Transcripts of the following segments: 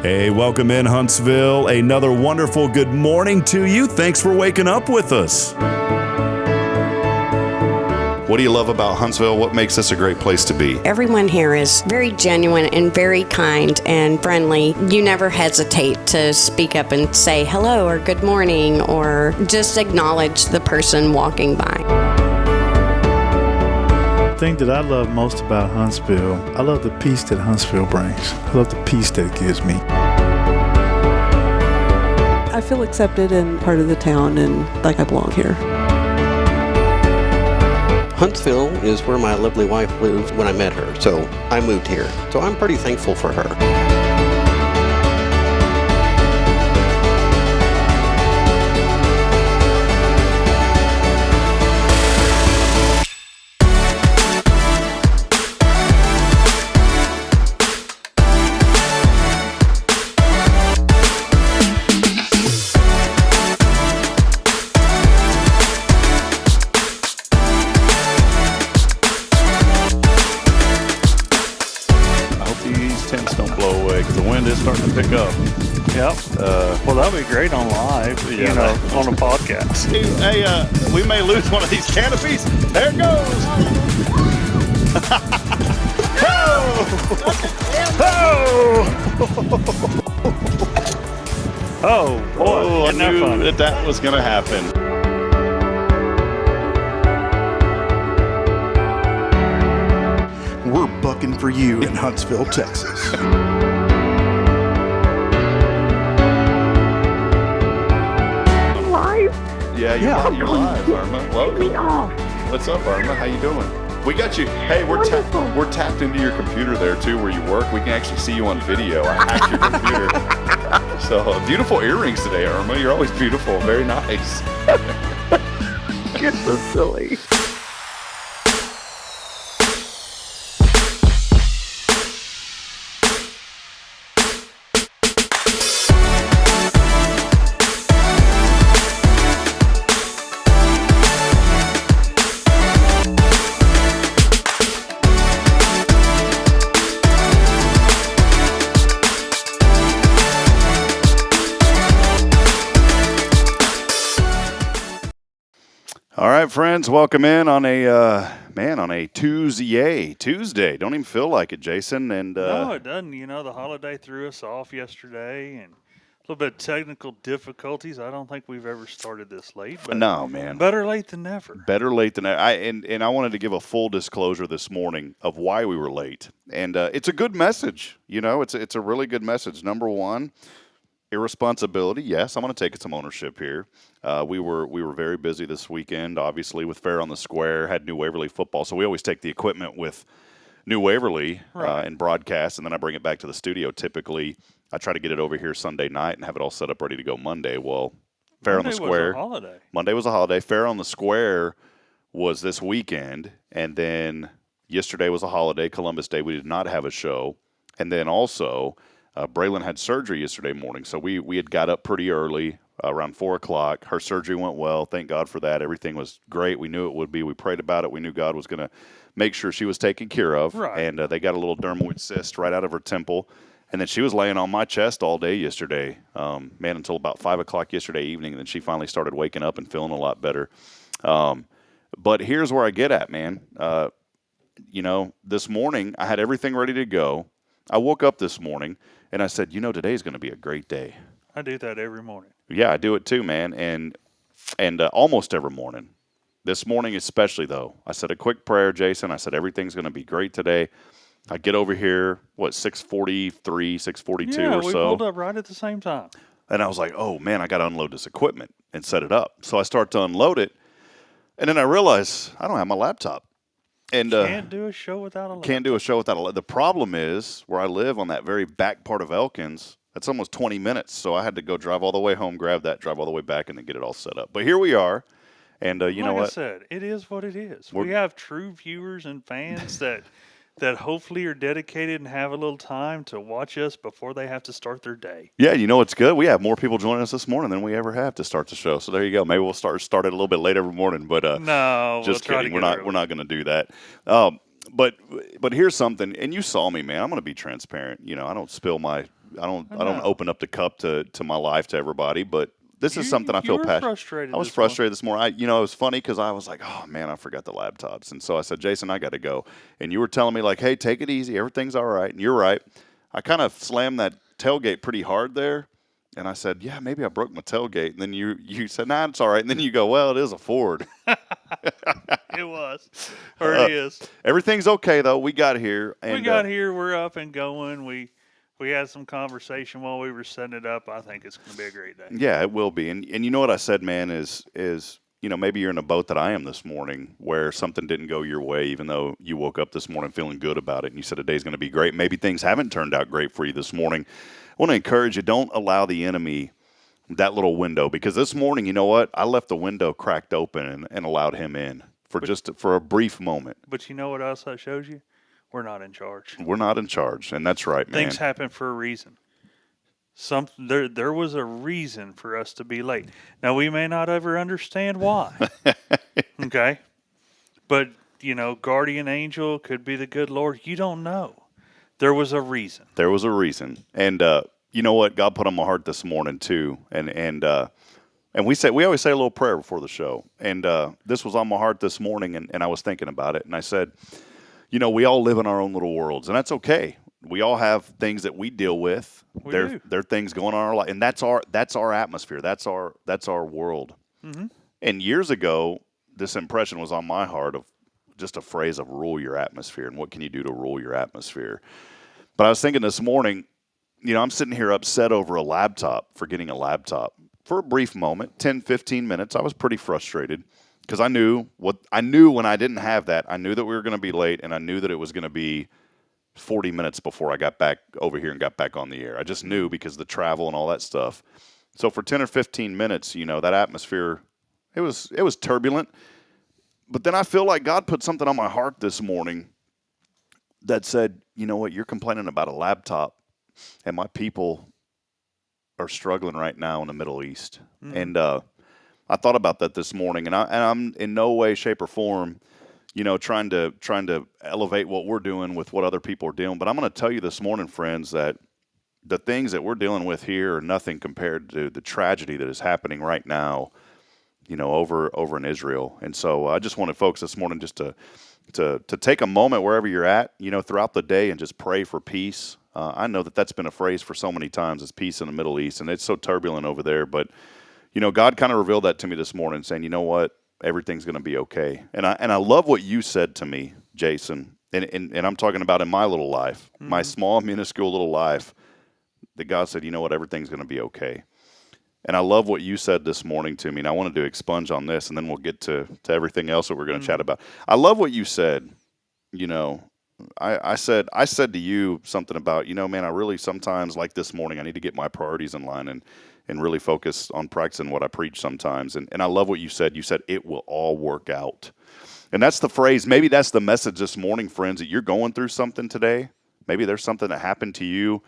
Hey, welcome in Huntsville. Another wonderful good morning to you. Thanks for waking up with us. What do you love about Huntsville? What makes this a great place to be? Everyone here is very genuine and very kind and friendly. You never hesitate to speak up and say hello or good morning or just acknowledge the person walking by. The thing that I love most about Huntsville, I love the peace that Huntsville brings. I love the peace that it gives me. I feel accepted and part of the town and like I belong here. Huntsville is where my lovely wife lived when I met her, so I moved here. So I'm pretty thankful for her. Starting to pick up. Yep. Well, that'll be great on live, on a podcast. Hey, we may lose one of these canopies. There it goes. Oh, boy. I knew that was going to happen. We're bucking for you in Huntsville, Texas. Yeah, you're live, Irma. Welcome. What's up, Irma? How you doing? We got you. Hey, we're tapped into your computer there too, where you work. We can actually see you on video. I hacked your computer. So beautiful earrings today, Irma. You're always beautiful. Very nice. You're so silly. All right, friends, welcome in on a Tuesday. Don't even feel like it, Jason. And no, it doesn't. The holiday threw us off yesterday, and a little bit of technical difficulties. I don't think we've ever started this late. But no, man. Better late than never. Better late than never. I wanted to give a full disclosure this morning of why we were late, and it's a good message. It's a really good message. Number one, irresponsibility. Yes, I'm going to take some ownership here. We were very busy this weekend, obviously, with Fair on the Square, had New Waverly football. So we always take the equipment with New Waverly and broadcast, and then I bring it back to the studio. Typically, I try to get it over here Sunday night and have it all set up ready to go Monday. Well, Fair on the Square. Monday was a holiday. Fair on the Square was this weekend, and then yesterday was a holiday, Columbus Day. We did not have a show. And then also, Braylon had surgery yesterday morning, so we had got up pretty early. Around 4 o'clock. Her surgery went well. Thank God for that. Everything was great. We knew it would be. We prayed about it. We knew God was going to make sure she was taken care of. Right. And they got a little dermoid cyst right out of her temple. And then she was laying on my chest all day yesterday, until about 5 o'clock yesterday evening. And then she finally started waking up and feeling a lot better. But here's where I get at, man. This morning I had everything ready to go. I woke up this morning and I said, today's going to be a great day. I do that every morning. Yeah, I do it too, man, and almost every morning. This morning especially, though, I said a quick prayer, Jason. I said everything's going to be great today. I get over here, 6:43, 6:42 or so. Yeah, we pulled up right at the same time. And I was like, oh, man, I got to unload this equipment and set it up. So I start to unload it, and then I realize I don't have my laptop. And can't do a show without a laptop. Can't do a show without a laptop. The problem is, where I live on that very back part of Elkins, that's almost 20 minutes, so I had to go drive all the way home, grab that, drive all the way back, and then get it all set up. But here we are, and you know what? Like I said, it is what it is. We have true viewers and fans that hopefully are dedicated and have a little time to watch us before they have to start their day. Yeah, it's good. We have more people joining us this morning than we ever have to start the show. So there you go. Maybe we'll start it a little bit late every morning. But no, just we'll kidding. We're not going to do that. But here's something, and you saw me, man. I'm going to be transparent. I don't spill my I don't open up the cup to my life to everybody, but this is something I You feel were passionate. frustrated. I was this morning. frustrated this morning. It was funny because I was like, oh man, I forgot the laptops, and so I said, Jason, I got to go. And you were telling me like, hey, take it easy, everything's all right. And you're right. I kind of slammed that tailgate pretty hard there, and I said, yeah, maybe I broke my tailgate. And then you said, nah, it's all right. And then you go, well, it is a Ford. It was, or it is. Everything's okay though. We got here. And, We got here. We're up and going. We had some conversation while we were setting it up. I think it's going to be a great day. Yeah, it will be. And you know what I said, man, is maybe you're in a boat that I am this morning where something didn't go your way, even though you woke up this morning feeling good about it and you said today's going to be great. Maybe things haven't turned out great for you this morning. I want to encourage you, don't allow the enemy that little window, because this morning, you know what? I left the window cracked open and allowed him in for a brief moment. But you know what else that shows you? We're not in charge. We're not in charge, and that's right, man. Things happen for a reason. There was a reason for us to be late. Now, we may not ever understand why. Okay? But, guardian angel could be the good Lord. You don't know. There was a reason. There was a reason. And you know what? God put on my heart this morning, too. And we always say a little prayer before the show. And this was on my heart this morning, and I was thinking about it. And I said, we all live in our own little worlds, and that's okay. We all have things that we deal with. There are things going on in our life, and that's our atmosphere. That's our world. Mm-hmm. And years ago, this impression was on my heart of just a phrase of rule your atmosphere, and what can you do to rule your atmosphere? But I was thinking this morning, I'm sitting here upset over a laptop, for getting a laptop. For a brief moment, 10, 15 minutes, I was pretty frustrated. Because I knew when I didn't have that, I knew that we were going to be late, and I knew that it was going to be 40 minutes before I got back over here and got back on the air. I just knew because of the travel and all that stuff. So for 10 or 15 minutes, that atmosphere, it was turbulent. But then I feel like God put something on my heart this morning that said, you know what, you're complaining about a laptop, and my people are struggling right now in the Middle East. Mm. And I thought about that this morning, and I'm in no way, shape, or form, trying to elevate what we're doing with what other people are doing. But I'm going to tell you this morning, friends, that the things that we're dealing with here are nothing compared to the tragedy that is happening right now, over in Israel. And so I just wanted folks this morning just to take a moment wherever you're at, throughout the day, and just pray for peace. I know that's been a phrase for so many times, is peace in the Middle East, and it's so turbulent over there, but God kind of revealed that to me this morning, saying, you know what, everything's going to be okay. And I love what you said to me, Jason, and I'm talking about in my little life, my small, minuscule little life, that God said, you know what, everything's going to be okay. And I love what you said this morning to me, and I wanted to expunge on this, and then we'll get to everything else that we're going to chat about. I love what you said. I said to you something about, man, I really sometimes, like this morning, I need to get my priorities in line and really focus on practicing what I preach sometimes. And I love what you said. You said, it will all work out. And that's the phrase. Maybe that's the message this morning, friends, that you're going through something today. Maybe there's something that happened to you,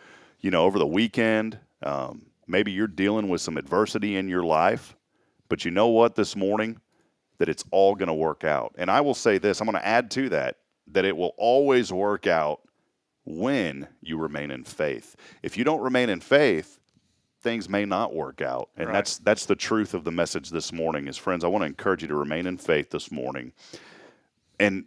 over the weekend. Maybe you're dealing with some adversity in your life. But you know what, this morning? That it's all going to work out. And I will say this. I'm going to add to that it will always work out when you remain in faith. If you don't remain in faith, things may not work out. And right. That's the truth of the message this morning is, friends, I want to encourage you to remain in faith this morning. And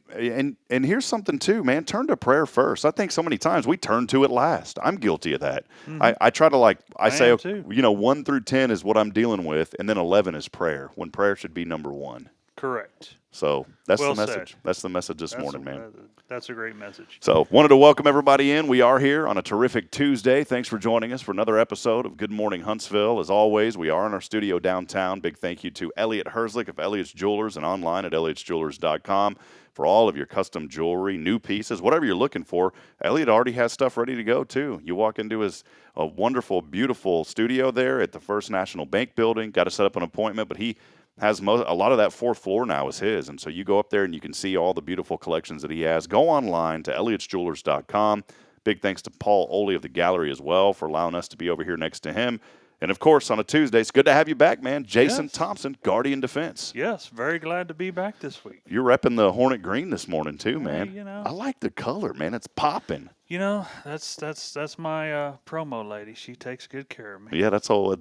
here's something too, man, turn to prayer first. I think so many times we turn to it last. I'm guilty of that. Mm-hmm. I try to I say, 1 through 10 is what I'm dealing with, and then 11 is prayer, when prayer should be number 1. Correct. So that's well the message. Said. That's the message this morning, man. That's a great message. So wanted to welcome everybody in. We are here on a terrific Tuesday. Thanks for joining us for another episode of Good Morning Huntsville. As always, we are in our studio downtown. Big thank you to Elliot Herzlich of Elliot's Jewelers and online at elliotsjewelers.com for all of your custom jewelry, new pieces, whatever you're looking for. Elliot already has stuff ready to go, too. You walk into his wonderful, beautiful studio there at the First National Bank building. Got to set up an appointment, but he has a lot of that 4th floor now is his. And so you go up there and you can see all the beautiful collections that he has. Go online to elliotsjewelers.com. Big thanks to Paul Oley of the gallery as well for allowing us to be over here next to him. And, of course, on a Tuesday, it's good to have you back, man. Jason Yes. Thompson, Guardian Defense. Yes, very glad to be back this week. You're repping the Hornet Green this morning, too, man. you know. I like the color, man. It's popping. You know, that's my promo lady. She takes good care of me. Yeah, that's all.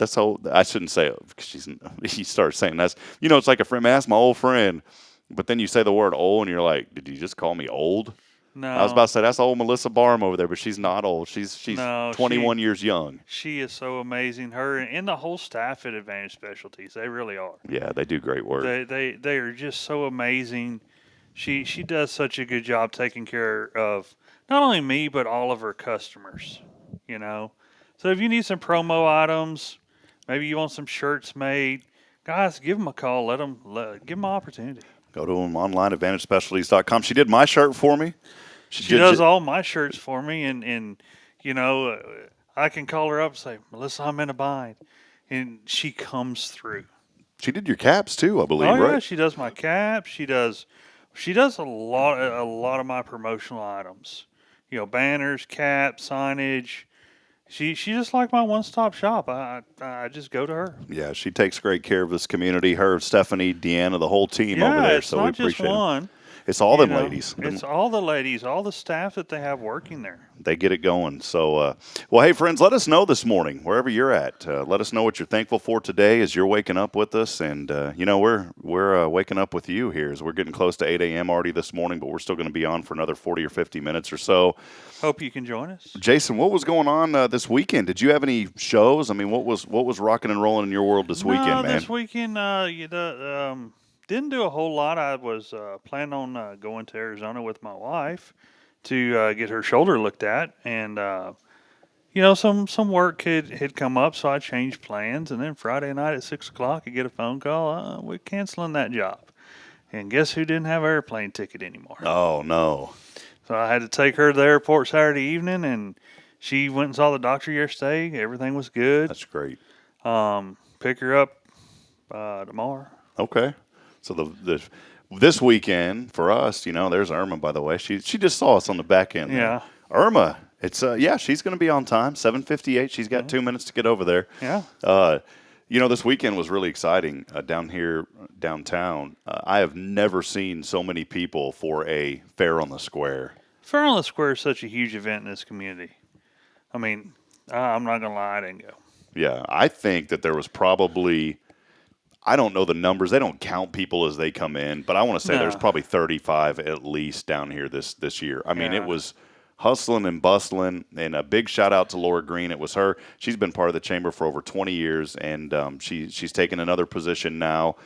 I shouldn't say it because he starts saying that's. You know, it's like a friend. Man, that's my old friend. But then you say the word old, and you're like, did you just call me old? No. I was about to say that's old Melissa Barham over there, but she's not old. She's No, 21 years young. She is so amazing. Her and the whole staff at Advantage Specialties, they really are. Yeah, they do great work. They are just so amazing. She does such a good job taking care of not only me but all of her customers. You know, so if you need some promo items, maybe you want some shirts made, guys, give them a call. Give them an opportunity. Go to them online, AdvantageSpecialties.com. She did my shirt for me. She does all my shirts for me, and you know, I can call her up and say, Melissa, I'm in a bind, and she comes through. She did your caps too, I believe, Oh yeah, right? she does my caps. She does a lot of my promotional items. You know, banners, caps, signage. She just like my one-stop shop. I just go to her. Yeah, she takes great care of this community. Her, Stephanie, Deanna, the whole team over there. It's So we not just appreciate it. one. It's all them ladies. It's all the ladies, all the staff that they have working there. They get it going. So, well, hey, friends, let us know this morning, wherever you're at. Let us know what you're thankful for today as you're waking up with us. And, you know, we're waking up with you here as we're getting close to 8 a.m. already this morning, but we're still going to be on for another 40 or 50 minutes or so. Hope you can join us. Jason, what was going on this weekend? Did you have any shows? I mean, what was rocking and rolling in your world this weekend, man? This weekend, didn't do a whole lot. I was planning on going to Arizona with my wife to get her shoulder looked at, and some work had come up, so I changed plans. And then Friday night at 6 o'clock, I get a phone call. We're canceling that job, and guess who didn't have an airplane ticket anymore? Oh no! So I had to take her to the airport Saturday evening, and she went and saw the doctor yesterday. Everything was good. That's great. Pick her up tomorrow. Okay. So this weekend for us, you know, there's Irma, by the way. She just saw us on the back end there. Yeah. Irma, it's she's going to be on time, 7:58. She's got 2 minutes to get over there. Yeah. You know, this weekend was really exciting down here downtown. I have never seen so many people for a Fair on the Square. Fair on the Square is such a huge event in this community. I mean, I'm not going to lie, I didn't go. Yeah, I think that there was probably, I don't know the numbers. They don't count people as they come in, but I want to say there's probably 35 at least down here this year. I mean, it was hustling and bustling, and a big shout out to Laura Green. It was her. She's been part of the chamber for over 20 years, and she's taken another position now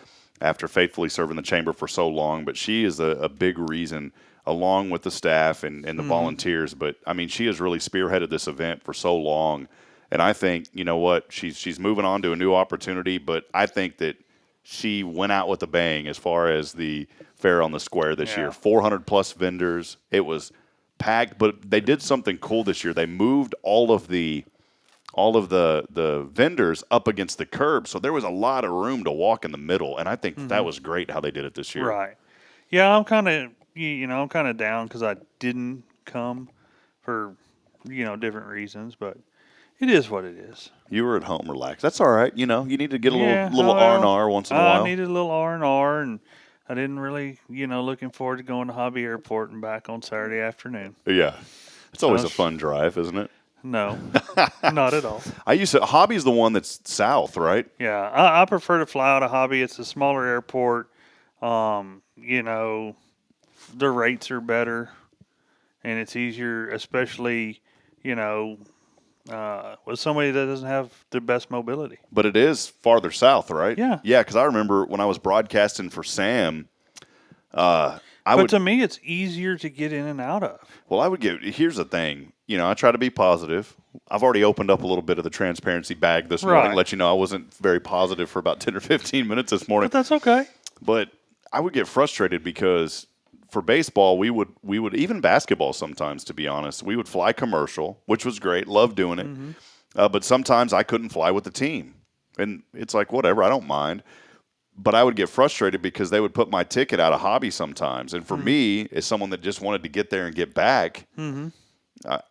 after faithfully serving the chamber for so long. But she is a big reason, along with the staff and the volunteers. But, I mean, she has really spearheaded this event for so long. And I think, you know what, she's moving on to a new opportunity, but I think that she went out with a bang as far as the Fair on the Square this year. 400-plus vendors. It was packed, but they did something cool this year. They moved all of the vendors up against the curb, so there was a lot of room to walk in the middle, and I think that was great how they did it this year. Right. Yeah, I'm kind of down because I didn't come for different reasons, but it is what it is. You were at home relaxed. That's all right. You know, you need to get a little R&R once in a while. I needed a little R&R, and I didn't really, looking forward to going to Hobby Airport and back on Saturday afternoon. Yeah. It's always a fun drive, isn't it? No, not at all. Hobby's the one that's south, right? Yeah, I prefer to fly out of Hobby. It's a smaller airport. The rates are better, and it's easier, especially, with somebody that doesn't have the best mobility. But it is farther south, right? Yeah. Yeah, because I remember when I was broadcasting for Sam, to me, it's easier to get in and out of. Well, here's the thing. I try to be positive. I've already opened up a little bit of the transparency bag this morning, let you know I wasn't very positive for about 10 or 15 minutes this morning. But that's okay. But I would get frustrated because for baseball, we would even basketball sometimes, to be honest, we would fly commercial, which was great. Loved doing it. But sometimes I couldn't fly with the team. And it's like, whatever, I don't mind. But I would get frustrated because they would put my ticket out of Hobby sometimes. And for me, as someone that just wanted to get there and get back,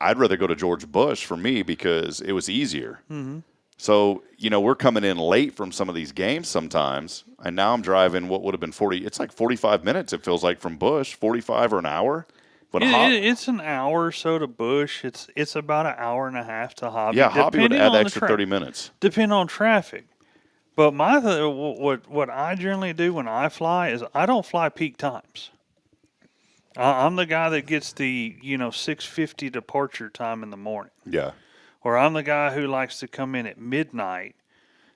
I'd rather go to George Bush for me because it was easier. So, we're coming in late from some of these games sometimes, and now I'm driving what would have been 40. It's like 45 minutes, it feels like, from Bush, 45 or an hour. When It's an hour or so to Bush. It's about an hour and a half to Hobby. yeah, Hobby would depending add on the the extra 30 minutes. Depending on traffic. But what I generally do when I fly is I don't fly peak times. I'm the guy that gets the 6:50 departure time in the morning. Yeah. Or I'm the guy who likes to come in at midnight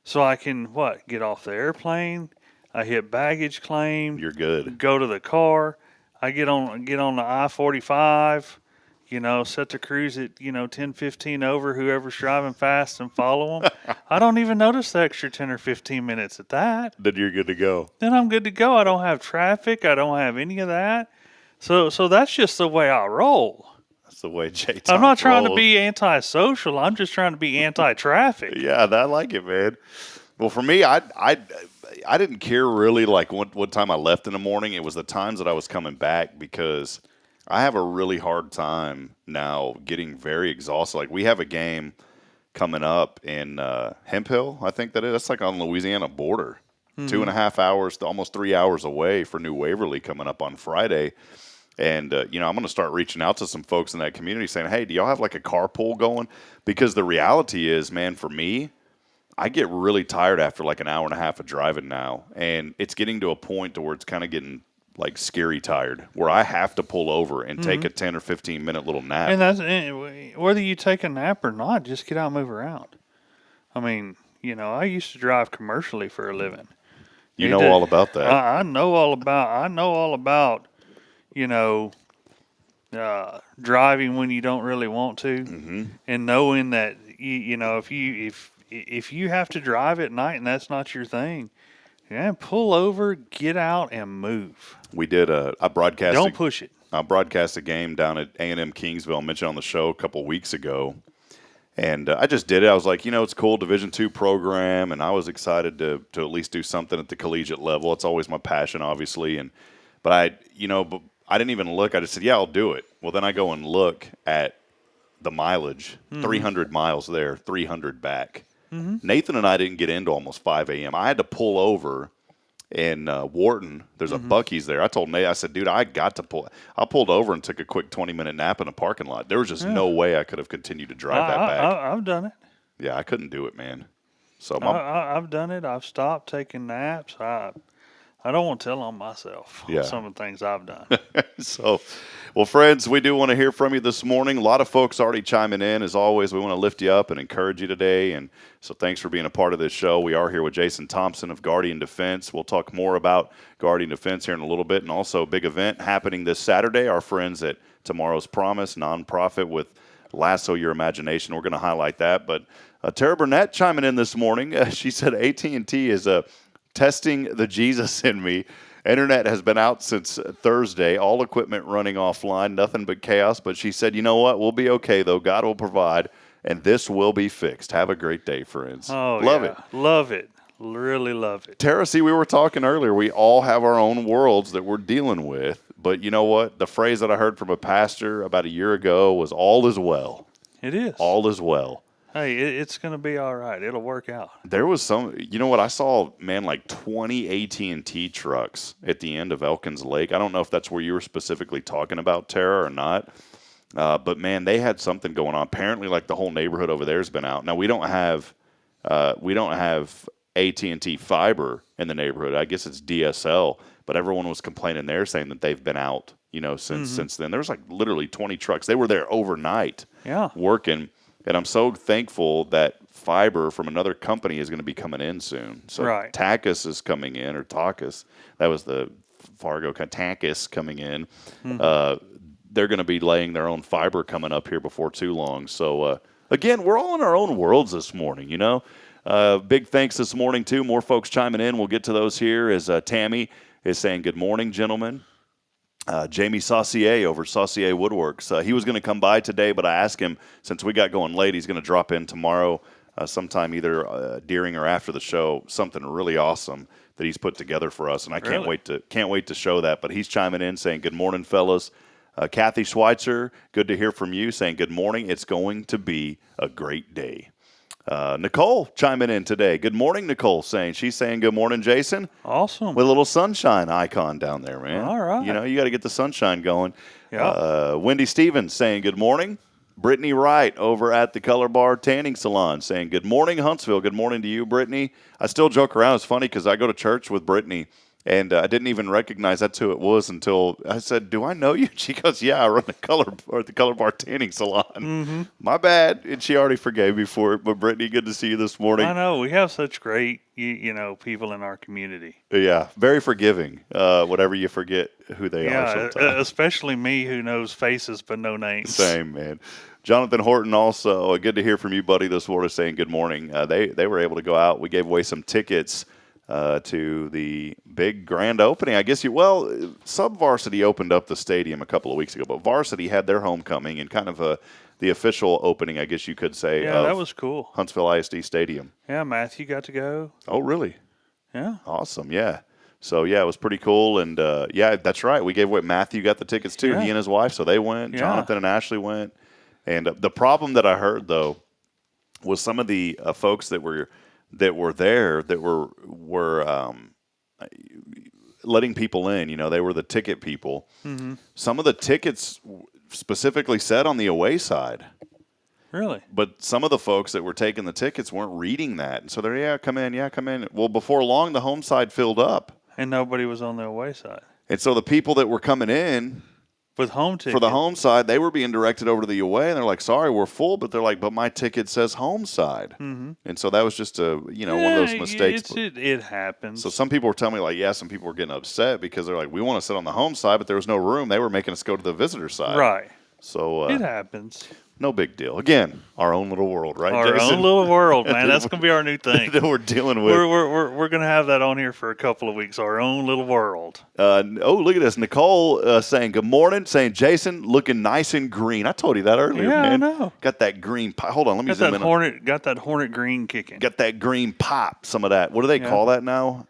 so I can get off the airplane. I hit baggage claim. You're good. Go to the car. I get on the I-45. Set the cruise at 10-15 over whoever's driving fast and follow them. I don't even notice the extra 10 or 15 minutes at that. Then you're good to go. Then I'm good to go. I don't have traffic. I don't have any of that. So that's just the way I roll. That's the way Jay I'm not trying to rolls. be antisocial. I'm just trying to be anti-traffic. Yeah, I like it, man. Well, for me, I didn't care really like what time I left in the morning. It was the times that I was coming back because I have a really hard time now getting very exhausted. Like we have a game coming up in Hemp Hill, I think that is. That's like on the Louisiana border. 2.5 hours to almost 3 hours away for New Waverly coming up on Friday. And, I'm going to start reaching out to some folks in that community saying, hey, do y'all have like a carpool going? Because the reality is, man, for me, I get really tired after like an hour and a half of driving now. And it's getting to a point to where it's kind of getting like scary tired, where I have to pull over and take a 10 or 15 minute little nap. And that's whether you take a nap or not, just get out and move around. I mean, I used to drive commercially for a living. You know all about that. I know all about driving when you don't really want to, and knowing that if you have to drive at night and that's not your thing, pull over, get out, and move. We did I broadcast. Don't push it. I broadcast a game down at A&M Kingsville. I mentioned on the show a couple weeks ago. And I just did it. I was like, it's cool, Division II program, and I was excited to at least do something at the collegiate level. It's always my passion, obviously. But I didn't even look. I just said, yeah, I'll do it. Well, then I go and look at the mileage, 300 miles there, 300 back. Nathan and I didn't get into almost 5 a.m. I had to pull over in Wharton. There's a Buc-ee's there. I told Nate, I said, dude, I got to pull. I pulled over and took a quick 20-minute nap in a parking lot. There was just no way I could have continued to drive that back. I've done it. Yeah, I couldn't do it, man. So I've done it. I've stopped taking naps. I don't want to tell on myself some of the things I've done. So, well, friends, we do want to hear from you this morning. A lot of folks already chiming in. As always, we want to lift you up and encourage you today. And so thanks for being a part of this show. We are here with Jason Thompson of Guardian Defense. We'll talk more about Guardian Defense here in a little bit, and also a big event happening this Saturday. Our friends at Tomorrow's Promise, nonprofit with Lasso Your Imagination. We're going to highlight that. But Tara Burnett chiming in this morning. She said AT&T is testing the Jesus in me. Internet has been out since Thursday. All equipment running offline. Nothing but chaos. But she said, you know what? We'll be okay, though. God will provide, and this will be fixed. Have a great day, friends. Oh, Love it. Love it. Really love it. Tara, see, we were talking earlier. We all have our own worlds that we're dealing with. But you know what? The phrase that I heard from a pastor about a year ago was all is well. It is. All is well. Hey, it's going to be all right. It'll work out. There was some, you know what, I saw, man, like 20 AT&T trucks at the end of Elkins Lake. I don't know if that's where you were specifically talking about, Tara, or not. But, man, they had something going on. Apparently, like, the whole neighborhood over there has been out. Now, we don't have AT&T fiber in the neighborhood. I guess it's DSL. But everyone was complaining there, saying that they've been out, since then. There was, like, literally 20 trucks. They were there overnight working. And I'm so thankful that fiber from another company is going to be coming in soon. So Tacus is coming in, or Tacus. That was the Fargo. Tacus coming in. They're going to be laying their own fiber coming up here before too long. So, again, we're all in our own worlds this morning, Big thanks this morning, too. More folks chiming in. We'll get to those here as Tammy is saying, good morning, gentlemen. Jamie Saucier over Saucier Woodworks. He was going to come by today, but I asked him, since we got going late, he's going to drop in tomorrow sometime either during or after the show, something really awesome that he's put together for us, and I can't wait to show that. But he's chiming in saying, good morning, fellas. Kathy Schweitzer, good to hear from you, saying good morning. It's going to be a great day. Nicole chiming in today. Good morning, Nicole. She's saying good morning, Jason. Awesome. With a little sunshine icon down there, man. All right. You know, you got to get the sunshine going. Yeah. Wendy Stevens saying good morning. Brittany Wright over at the Color Bar Tanning Salon saying good morning, Huntsville. Good morning to you, Brittany. I still joke around. It's funny because I go to church with Brittany, and I didn't even recognize that's who it was until I said, "Do I know you?" She goes, "Yeah, I run the Color Bar Tanning Salon." Mm-hmm. My bad, and she already forgave me for it. But Brittany, good to see you this morning. I know we have such great, people in our community. Yeah, very forgiving. Whatever you forget who they are sometimes. Especially me who knows faces but no names. Same, man. Jonathan Horton also, good to hear from you, buddy, this morning saying good morning. They were able to go out. We gave away some tickets to the big grand opening. I guess Sub-Varsity opened up the stadium a couple of weeks ago, but Varsity had their homecoming and kind of the official opening, I guess you could say. Yeah, that was cool. Huntsville ISD Stadium. Yeah, Matthew got to go. Oh, really? Yeah. Awesome, yeah. So, yeah, it was pretty cool. And, yeah, that's right. We gave away Matthew got the tickets, too. Yeah. He and his wife, so they went. Yeah. Jonathan and Ashley went. And the problem that I heard, though, was some of the folks that were there that were letting people in. You know, they were the ticket people. Mm-hmm. Some of the tickets specifically said on the away side. Really? But some of the folks that were taking the tickets weren't reading that. And so they're, come in. Well, before long, the home side filled up. And nobody was on the away side. And so the people that were coming in with home tickets for the home side, they were being directed over to the away, and they're like, "Sorry, we're full," but they're like, "But my ticket says home side," mm-hmm. and so that was just one of those mistakes. It happens. So some people were telling me like, some people were getting upset because they're like, "We want to sit on the home side, but there was no room." They were making us go to the visitor side, right? So it happens. No big deal. Again, our own little world, right, Our Jason? own little world, man. That's going to be our new thing that we're dealing with. We're going to have that on here for a couple of weeks. Our own little world. Look at this. Nicole saying good morning, saying Jason looking nice and green. I told you that earlier, man. Yeah, I know. Got that green pop. Hold on, let me zoom in. Got that hornet green kicking. Got that green pop. Some of that. What do they call that now?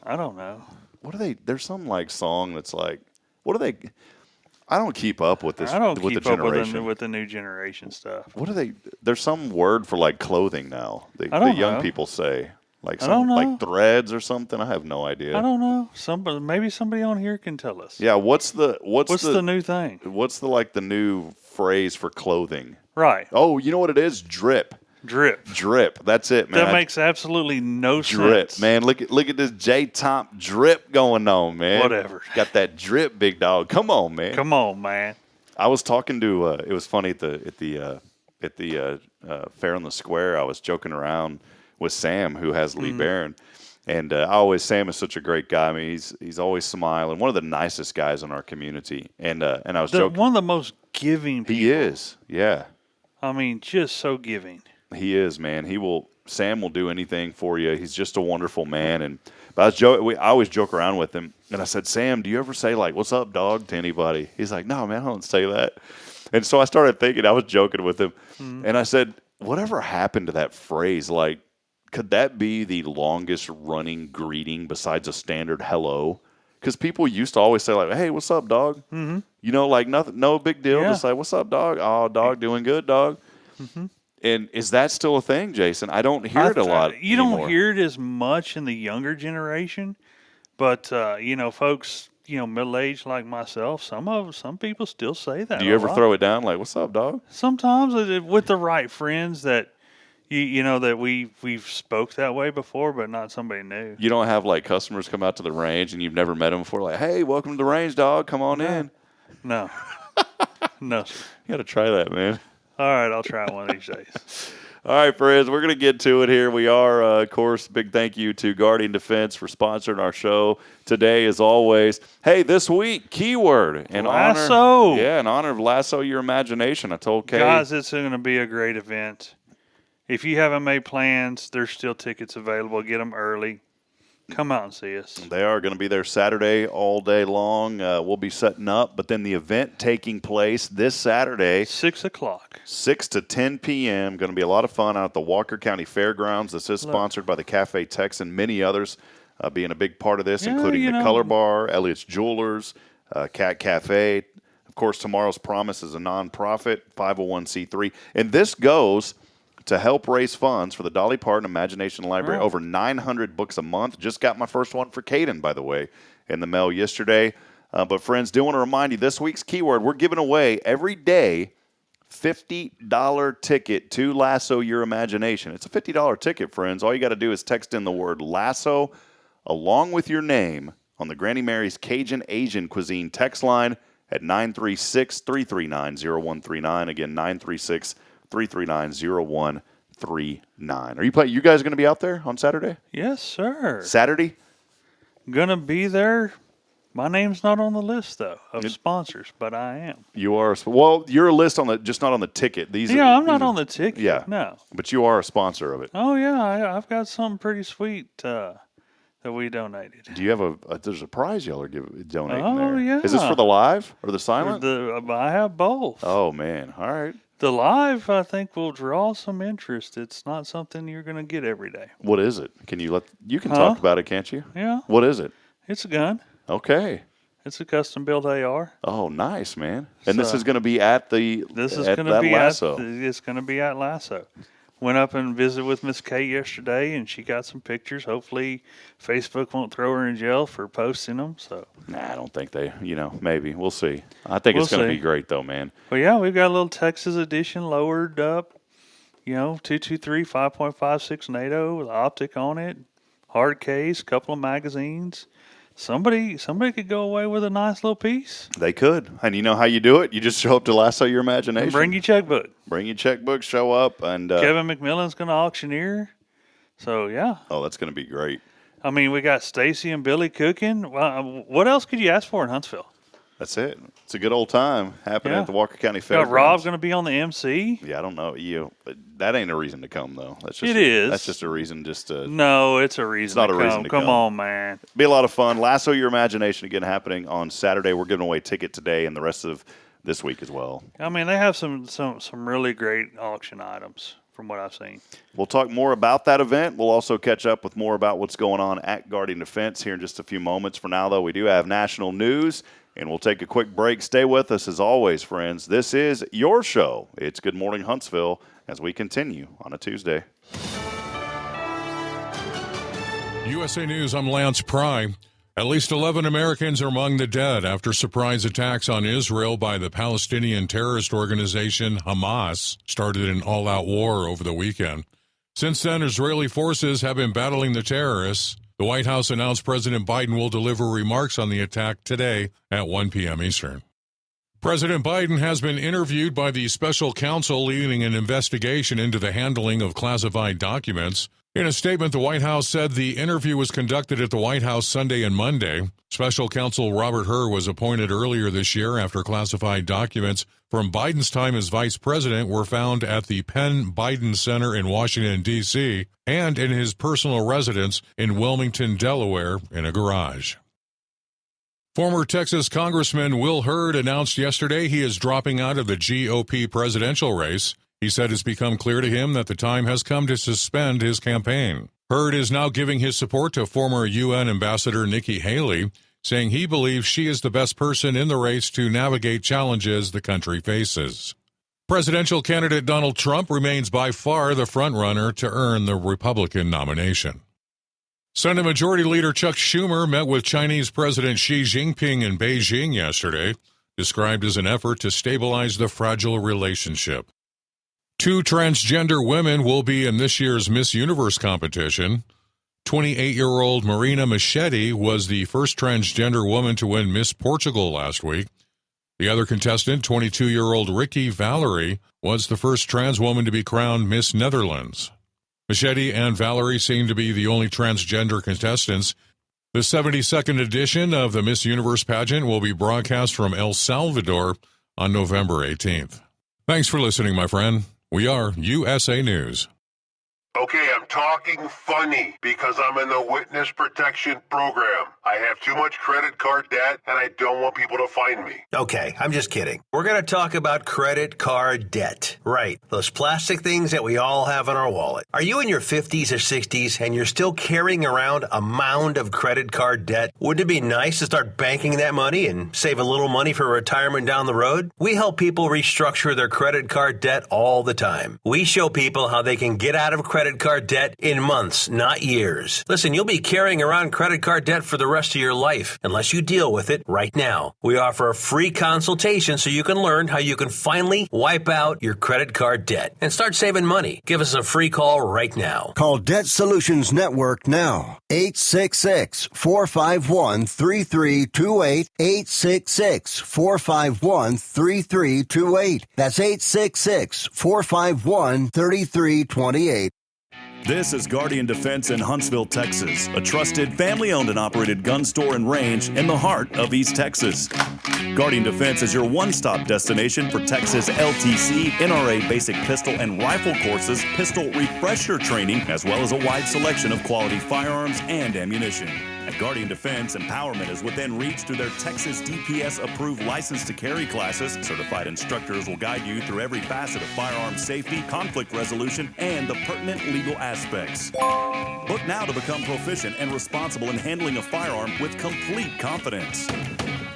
I don't know. What do they? There's some like song that's like. What do they? I don't keep up with this. I don't with keep the up generation. with the new generation stuff. What do they? There's some word for like clothing now. The young people say like some like threads or something. I have no idea. I don't know. Maybe somebody on here can tell us. Yeah. What's the new thing? What's the new phrase for clothing? Right. Oh, you know what it is? Drip. Drip. That's it, man. That makes absolutely no drip, sense. Man. Look at this J-Top drip going on, man. Whatever. Got that drip, big dog. Come on, man. I was talking to. It was funny at the fair on the square. I was joking around with Sam, who has Lee Barron, and Sam is such a great guy. I mean, he's always smiling. One of the nicest guys in our community, and I was joking. One of the most giving people. He is, yeah. I mean, just so giving. He is, man. Sam will do anything for you. He's just a wonderful man. But I always joke around with him. And I said, Sam, do you ever say like, "What's up, dog?" to anybody? He's like, "No, man, I don't say that." And so I started thinking, I was joking with him. And I said, whatever happened to that phrase? Like, could that be the longest running greeting besides a standard hello? Because people used to always say like, "Hey, what's up, dog?" Mm-hmm. You know, like nothing, no big deal. Yeah. Just like, "What's up, dog?" "Oh, dog, doing good, dog." Mm-hmm. And is that still a thing, Jason? I don't hear it a lot. You don't hear it as much in the younger generation, but folks, middle-aged like myself, some people still say that. Do you ever throw it down like, "What's up, dog"? Sometimes with the right friends that that we've spoke that way before, but not somebody new. You don't have like customers come out to the range and you've never met them before, like, "Hey, welcome to the range, dog. Come on in." No, no, sir. You got to try that, man. All right, I'll try it one of these days. All right, friends, we're going to get to it here. We are, of course, big thank you to Guardian Defense for sponsoring our show today, as always. Hey, this week, keyword. Lasso. In honor of Lasso Your Imagination. I told Kay. Guys, it's going to be a great event. If you haven't made plans, there's still tickets available. Get them early. Come out and see us. They are going to be there Saturday all day long. We'll be setting up, but then the event taking place this Saturday. 6 o'clock. 6 to 10 p.m. Going to be a lot of fun out at the Walker County Fairgrounds. This is sponsored by the Cafe Tex and many others being a big part of this, including the Color Bar, Elliott's Jewelers, Cat Cafe. Of course, Tomorrow's Promise is a nonprofit, 501c3. And this goes to help raise funds for the Dolly Parton Imagination Library. Oh. Over 900 books a month. Just got my first one for Caden, by the way, in the mail yesterday. But friends, do want to remind you, this week's keyword, we're giving away every day $50 ticket to Lasso Your Imagination. It's a $50 ticket, friends. All you got to do is text in the word Lasso along with your name on the Granny Mary's Cajun Asian Cuisine text line at 936-339-0139. Again, 936-339-0139. You guys going to be out there on Saturday? Yes, sir. Saturday? Gonna be there. My name's not on the list though of sponsors, but I am. You are. Well, you're a list on the, just not on the ticket. I'm not on the ticket. Yeah. No. But you are a sponsor of it. Oh yeah, I've got something pretty sweet that we donated. Do you have there's a prize y'all are donating Oh, there? yeah. Is this for the live or the silent? I have both. Oh man. All right. The live, I think, will draw some interest. It's not something you're going to get every day. What is it? You can talk about it, can't you? Yeah. What is it? It's a gun. Okay. It's a custom-built AR. Oh, nice, man. And this is going to be at the Lasso. It's going to be at Lasso. Went up and visited with Miss Kay yesterday, and she got some pictures. Hopefully, Facebook won't throw her in jail for posting them. So, I don't think they. Maybe we'll see. I think it's going to be great, though, man. Well, yeah, we've got a little Texas edition lowered up. 223 5.56 NATO with optic on it, hard case, couple of magazines. Somebody could go away with a nice little piece. They could. And you know how you do it? You just show up to Lasso Your Imagination. And bring your checkbook. Show up. And Kevin McMillan's going to auctioneer. So, yeah. Oh, that's going to be great. I mean, we got Stacy and Billy cooking. Well, what else could you ask for in Huntsville? That's it. It's a good old time happening at the Walker County Fairgrounds. Got Rob going to be on the MC? Yeah, I don't know. That ain't a reason to come, though. It is. That's just a reason just to... No, it's a reason it's not to a come. reason to come. Come on, man. Be a lot of fun. Lasso Your Imagination again happening on Saturday. We're giving away a ticket today and the rest of this week as well. I mean, they have some really great auction items from what I've seen. We'll talk more about that event. We'll also catch up with more about what's going on at Guardian Defense here in just a few moments. For now, though, we do have national news. And we'll take a quick break. Stay with us as always, friends. This is your show. It's Good Morning Huntsville as we continue on a Tuesday. USA News, I'm Lance Pry. At least 11 Americans are among the dead after surprise attacks on Israel by the Palestinian terrorist organization Hamas started an all-out war over the weekend. Since then, Israeli forces have been battling the terrorists. The White House announced President Biden will deliver remarks on the attack today at 1 p.m. Eastern. President Biden has been interviewed by the special counsel leading an investigation into the handling of classified documents. In a statement, the White House said the interview was conducted at the White House Sunday and Monday. Special counsel Robert Hur was appointed earlier this year after classified documents from Biden's time as vice president were found at the Penn Biden Center in Washington, D.C., and in his personal residence in Wilmington, Delaware, in a garage. Former Texas Congressman Will Hurd announced yesterday he is dropping out of the GOP presidential race. He said it's become clear to him that the time has come to suspend his campaign. Hurd is now giving his support to former UN Ambassador Nikki Haley, saying he believes she is the best person in the race to navigate challenges the country faces. Presidential candidate Donald Trump remains by far the frontrunner to earn the Republican nomination. Senate Majority Leader Chuck Schumer met with Chinese President Xi Jinping in Beijing yesterday, described as an effort to stabilize the fragile relationship. 2 transgender women will be in this year's Miss Universe competition. 28-year-old Marina Machete was the first transgender woman to win Miss Portugal last week. The other contestant, 22-year-old Ricky Valerie, was the first trans woman to be crowned Miss Netherlands. Machete and Valerie seem to be the only transgender contestants. The 72nd edition of the Miss Universe pageant will be broadcast from El Salvador on November 18th. Thanks for listening, my friend. We are USA News. Okay, I'm talking funny because I'm in the witness protection program. I have too much credit card debt and I don't want people to find me. Okay, I'm just kidding. We're going to talk about credit card debt. Right, those plastic things that we all have in our wallet. Are you in your 50s or 60s and you're still carrying around a mound of credit card debt? Wouldn't it be nice to start banking that money and save a little money for retirement down the road? We help people restructure their credit card debt all the time. We show people how they can get out of credit card debt in months, not years. Listen, you'll be carrying around credit card debt for the rest of your life unless you deal with it right now. We offer a free consultation so you can learn how you can finally wipe out your credit card debt and start saving money. Give us a free call right now. Call Debt Solutions Network now. 866-451-3328. 866-451-3328. That's 866-451-3328. This is Guardian Defense in Huntsville, Texas, a trusted family-owned and operated gun store and range in the heart of East Texas. Guardian Defense is your one-stop destination for Texas LTC, NRA basic pistol and rifle courses, pistol refresher training, as well as a wide selection of quality firearms and ammunition. At Guardian Defense, empowerment is within reach through their Texas DPS-approved license to carry classes. Certified instructors will guide you through every facet of firearm safety, conflict resolution, and the pertinent legal aspects. Book now to become proficient and responsible in handling a firearm with complete confidence.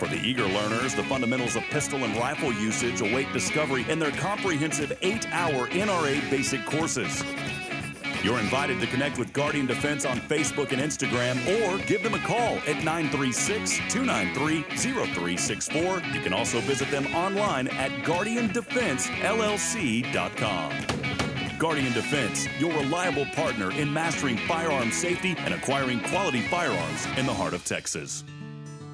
For the eager learners, the fundamentals of pistol and rifle usage await discovery in their comprehensive 8-hour NRA basic courses. You're invited to connect with Guardian Defense on Facebook and Instagram or give them a call at 936-293-0364. You can also visit them online at guardiandefensellc.com. Guardian Defense, your reliable partner in mastering firearm safety and acquiring quality firearms in the heart of Texas.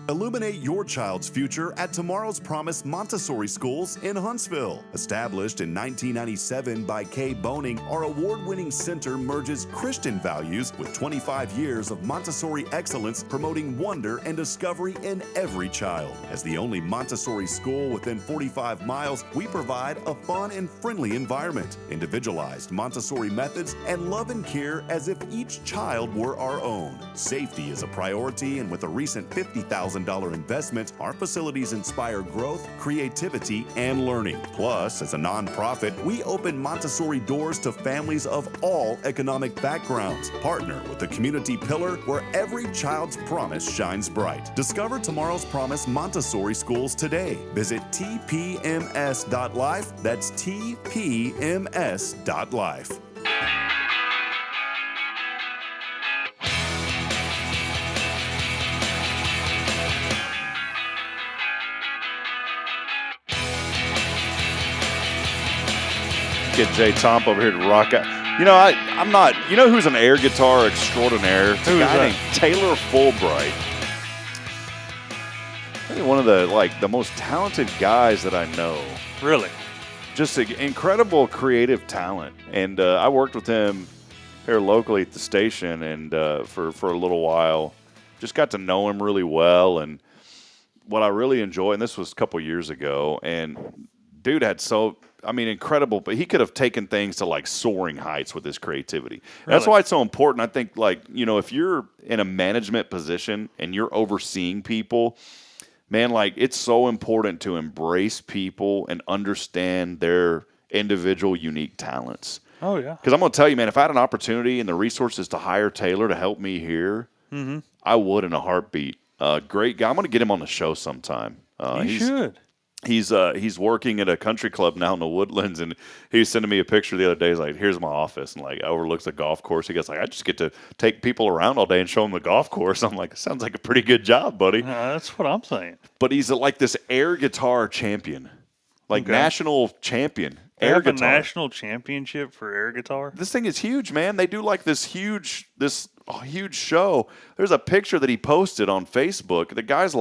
Illuminate your child's future at Tomorrow's Promise Montessori Schools in Huntsville. Established in 1997 by Kay Boning, our award-winning center merges Christian values with 25 years of Montessori excellence, promoting wonder and discovery in every child. As the only Montessori school within 45 miles, we provide a fun and friendly environment, individualized Montessori methods, and love and care as if each child were our own. Safety is a priority, and with a recent $50,000 investment, our facilities inspire growth, creativity, and learning. Plus, as a nonprofit, we open Montessori doors to families of all economic backgrounds. Partner with the community pillar where every child's promise shines bright. Discover Tomorrow's Promise Montessori Schools today. Visit tpms.life. That's tpms.life. Get Jay Tomp over here to rock out. You know, I'm not. You know who's an air guitar extraordinaire? It's a guy named Taylor Fulbright. I think one of the most talented guys that I know. Really? Just an incredible creative talent. And I worked with him here locally at the station, and for a little while, just got to know him really well. And what I really enjoy, and this was a couple years ago, and dude had incredible, but he could have taken things to like soaring heights with his creativity. Really? That's why it's so important. I think, if you're in a management position and you're overseeing people, man, it's so important to embrace people and understand their individual unique talents. Oh, yeah. Because I'm going to tell you, man, if I had an opportunity and the resources to hire Taylor to help me here, I would in a heartbeat. Great guy. I'm going to get him on the show sometime. You should. He's working at a country club now in the Woodlands, and he was sending me a picture the other day. He's like, "Here's my office," and overlooks the golf course. He goes I just get to take people around all day and show them the golf course. I'm like, sounds like a pretty good job, buddy. That's what I'm saying. But he's this air guitar champion, national champion. They have a national championship for air guitar. This thing is huge, man. They do this huge show. There's a picture that he posted on Facebook. The guy's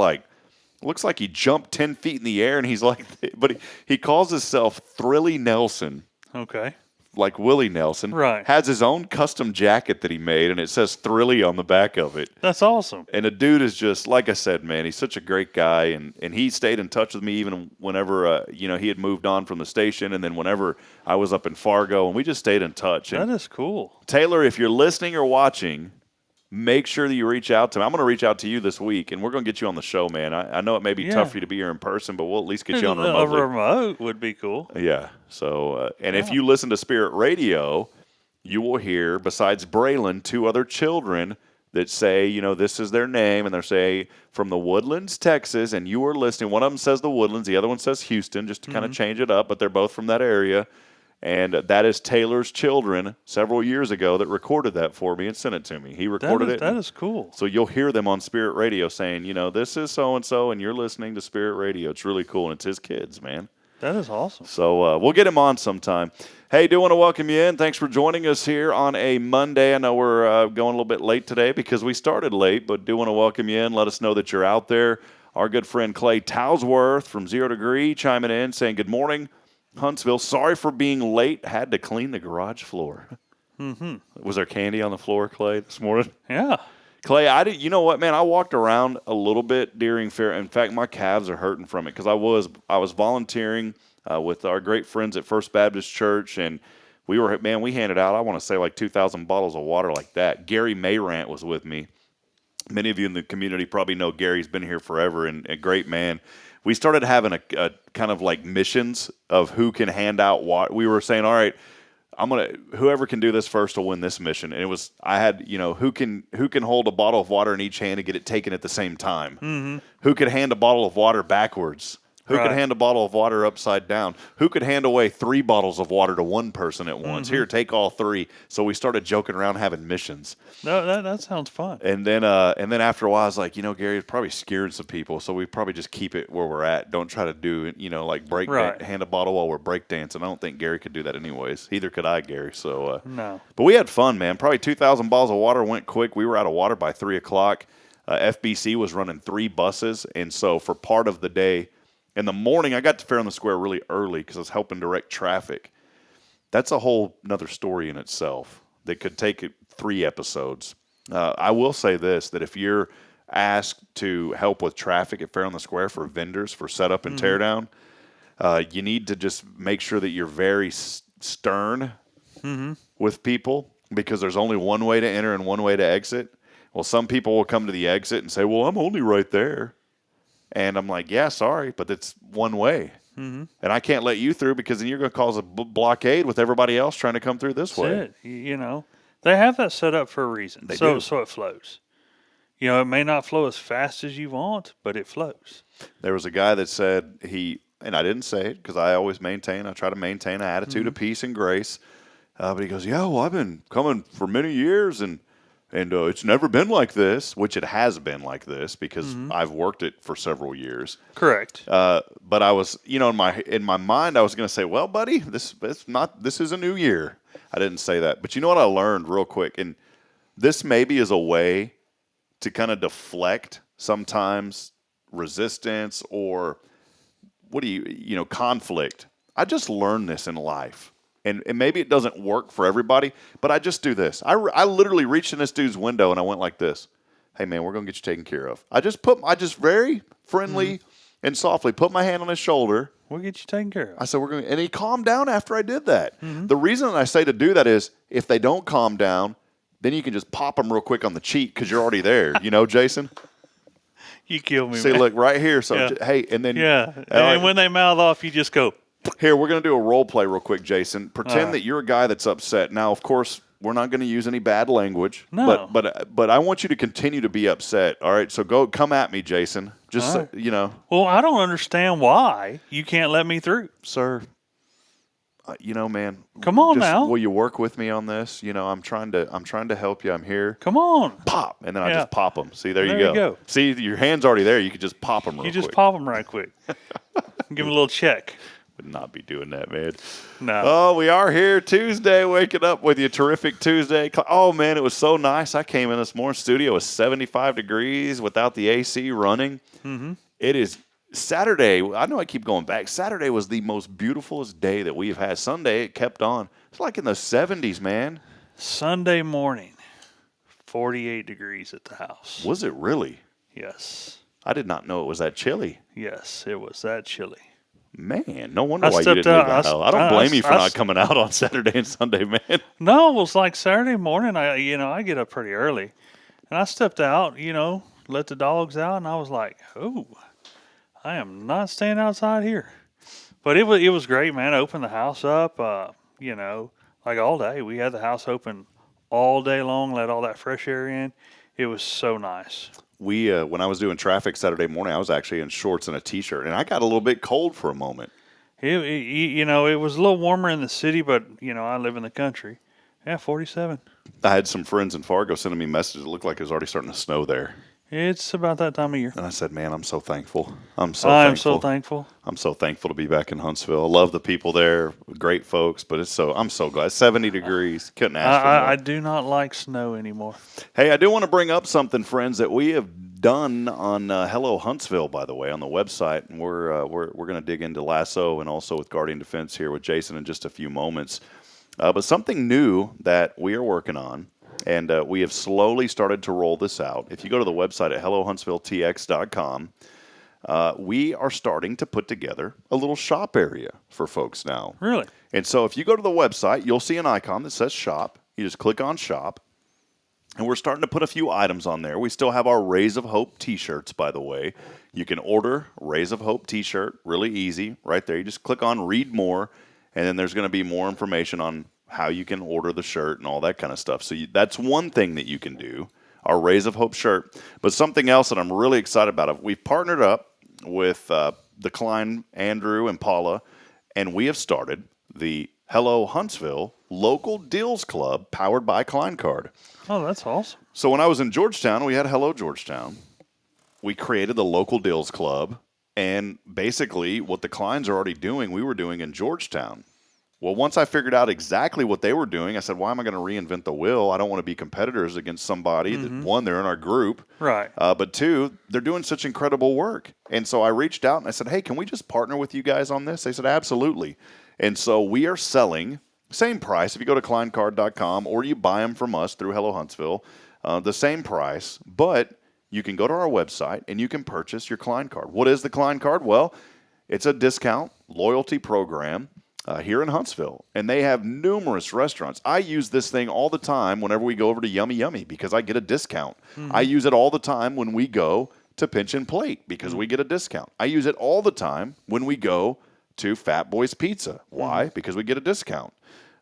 looks like he jumped 10 feet in the air, and he's but he calls himself Thrilly Nelson. Okay. like Willie Nelson, Right. has his own custom jacket that he made, and it says Thrilly on the back of it. That's awesome. And the dude is just, like I said, man, he's such a great guy, and he stayed in touch with me even whenever, he had moved on from the station, and then whenever I was up in Fargo, and we just stayed in touch. And That is cool. Taylor, if you're listening or watching, make sure that you reach out to me. I'm going to reach out to you this week, and we're going to get you on the show, man. I know it may be tough for you to be here in person, but we'll at least get you on remotely. A remote would be cool. Yeah. So, and if you listen to Spirit Radio, you will hear, besides Braylon, 2 other children that say, this is their name, and they're say from the Woodlands, Texas, and you are listening. One of them says the Woodlands, the other one says Houston, just to kind of change it up, but they're both from that area. And that is Taylor's children several years ago that recorded that for me and sent it to me. He recorded it. That is cool. So you'll hear them on Spirit Radio saying, this is so-and-so, and you're listening to Spirit Radio. It's really cool, and it's his kids, man. That is awesome. So we'll get him on sometime. Hey, do want to welcome you in. Thanks for joining us here on a Monday. I know we're going a little bit late today because we started late, but do want to welcome you in. Let us know that you're out there. Our good friend Clay Towsworth from 0 Degree chiming in saying, good morning, Huntsville. Sorry for being late. Had to clean the garage floor. Mm-hmm. Was there candy on the floor, Clay, this morning? Yeah. Clay, you know what, man? I walked around a little bit during fair. In fact, my calves are hurting from it because I was volunteering with our great friends at First Baptist Church, and we handed out, I want to say, like 2,000 bottles of water like that. Gary Mayrant was with me. Many of you in the community probably know Gary's been here forever and a great man. We started having a kind of like missions of who can hand out water. We were saying, all right, whoever can do this first will win this mission. And I had, who can hold a bottle of water in each hand and get it taken at the same time? Mm-hmm. Who could hand a bottle of water backwards? Who Right. could hand a bottle of water upside down? Who could hand away 3 bottles of water to one person at once? Mm-hmm. Here, take all 3. So we started joking around having missions. No, that sounds fun. And then after a while, I was like, Gary, it's probably scared some people, so we probably just keep it where we're at. Don't try to do, like break Right. hand a bottle while we're break dancing. I don't think Gary could do that anyways. Either could I, Gary. So No. but we had fun, man. Probably 2,000 bottles of water went quick. We were out of water by 3 o'clock. FBC was running 3 buses, and so for part of the day, in the morning, I got to Fair on the Square really early because I was helping direct traffic. That's a whole nother story in itself that could take 3 episodes. I will say this, that if you're asked to help with traffic at Fair on the Square for vendors, for setup and teardown, you need to just make sure that you're very stern with people because there's only one way to enter and one way to exit. Well, some people will come to the exit and say, well, I'm only right there. And I'm like, yeah, sorry, but it's one way. Mm-hmm. And I can't let you through because then you're going to cause a blockade with everybody else trying to come through this way. That's it. They have that set up for a reason. They so do. So it flows. It may not flow as fast as you want, but it flows. There was a guy that said and I didn't say it because I try to maintain an attitude of peace and grace. But he goes, yeah, well, I've been coming for many years and it's never been like this, which it has been like this because I've worked it for several years. Correct. But I was, in my mind, I was going to say, well, buddy, this is a new year. I didn't say that. But you know what I learned real quick? And this maybe is a way to kind of deflect sometimes resistance or conflict. I just learned this in life. And maybe it doesn't work for everybody, but I just do this. I literally reached in this dude's window and I went like this. Hey, man, we're going to get you taken care of. I just very friendly and softly put my hand on his shoulder. We'll get you taken care of. I said, and he calmed down after I did that. Mm-hmm. The reason I say to do that is if they don't calm down, then you can just pop them real quick on the cheek because you're already there. Jason? You kill me, See, man. look, right here. So, hey, and then. Yeah. And when they mouth off, you just go. Here, we're going to do a role play real quick, Jason. Pretend that you're a guy that's upset. Now, of course, we're not going to use any bad language. No. But I want you to continue to be upset. All right, so come at me, Jason. Just, right. Well, I don't understand why you can't let me through. Sir, man. Come on now. Will you work with me on this? I'm trying to help you. I'm here. Come on. Pop. And then I just pop them. See, there you go. See, your hand's already there. You could just pop them real quick. You just pop them right quick. Give them a little check. Would not be doing that, man. No. Oh, we are here Tuesday, waking up with you. Terrific Tuesday. Oh, man, it was so nice. I came in this morning. Studio was 75 degrees without the AC running. Mm-hmm. It is Saturday, I know I keep going back. Saturday was the most beautifulest day that we've had. Sunday, it kept on. It's like in the 70s, man. Sunday morning, 48 degrees at the house. Was it really? Yes. I did not know it was that chilly. Yes, it was that chilly. Man, no wonder why you didn't leave the house. I don't blame you for not coming out on Saturday and Sunday, man. No, it was like Saturday morning. I get up pretty early, and I stepped out. Let the dogs out, and I was like, "Oh, I am not staying outside here." But it was great, man. I opened the house up. Like all day, we had the house open all day long. Let all that fresh air in. It was so nice. When I was doing traffic Saturday morning, I was actually in shorts and a T-shirt, and I got a little bit cold for a moment. It was a little warmer in the city, but I live in the country. Yeah, 47. I had some friends in Fargo sending me messages. It looked like it was already starting to snow there. It's about that time of year. And I said, man, I'm so thankful. I'm so thankful. I'm so thankful to be back in Huntsville. I love the people there, great folks, but I'm so glad. 70 degrees. Couldn't ask for more. I do not like snow anymore. Hey, I do want to bring up something, friends, that we have done on Hello Huntsville, by the way, on the website. And we're going to dig into Lasso and also with Guardian Defense here with Jason in just a few moments. But something new that we are working on, and we have slowly started to roll this out. If you go to the website at hellohuntsvilletx.com, we are starting to put together a little shop area for folks now. Really? And so if you go to the website, you'll see an icon that says shop. You just click on shop. And we're starting to put a few items on there. We still have our Rays of Hope t-shirts, by the way. You can order Rays of Hope t-shirt, really easy, right there. You just click on read more, and then there's going to be more information on how you can order the shirt and all that kind of stuff. So that's one thing that you can do, our Rays of Hope shirt. But something else that I'm really excited about, we've partnered up with the Klein, Andrew, and Paula, and we have started the Hello Huntsville Local Deals Club powered by Klein Card. Oh, that's awesome. So when I was in Georgetown, we had Hello Georgetown. We created the Local Deals Club, and basically what the Kleins are already doing, we were doing in Georgetown. Well, once I figured out exactly what they were doing, I said, why am I going to reinvent the wheel? I don't want to be competitors against somebody that, one, they're in our group. Right. But two, they're doing such incredible work. And so I reached out and I said, hey, can we just partner with you guys on this? They said, absolutely. And so we are selling, same price. If you go to kleincard.com or you buy them from us through Hello Huntsville, the same price. But you can go to our website and you can purchase your Klein Card. What is the Klein Card? Well, it's a discount loyalty program here in Huntsville, and they have numerous restaurants. I use this thing all the time whenever we go over to Yummy Yummy because I get a discount. I use it all the time when we go to Pinch and Plate because we get a discount. I use it all the time when we go to Fat Boy's Pizza. Why? Because we get a discount.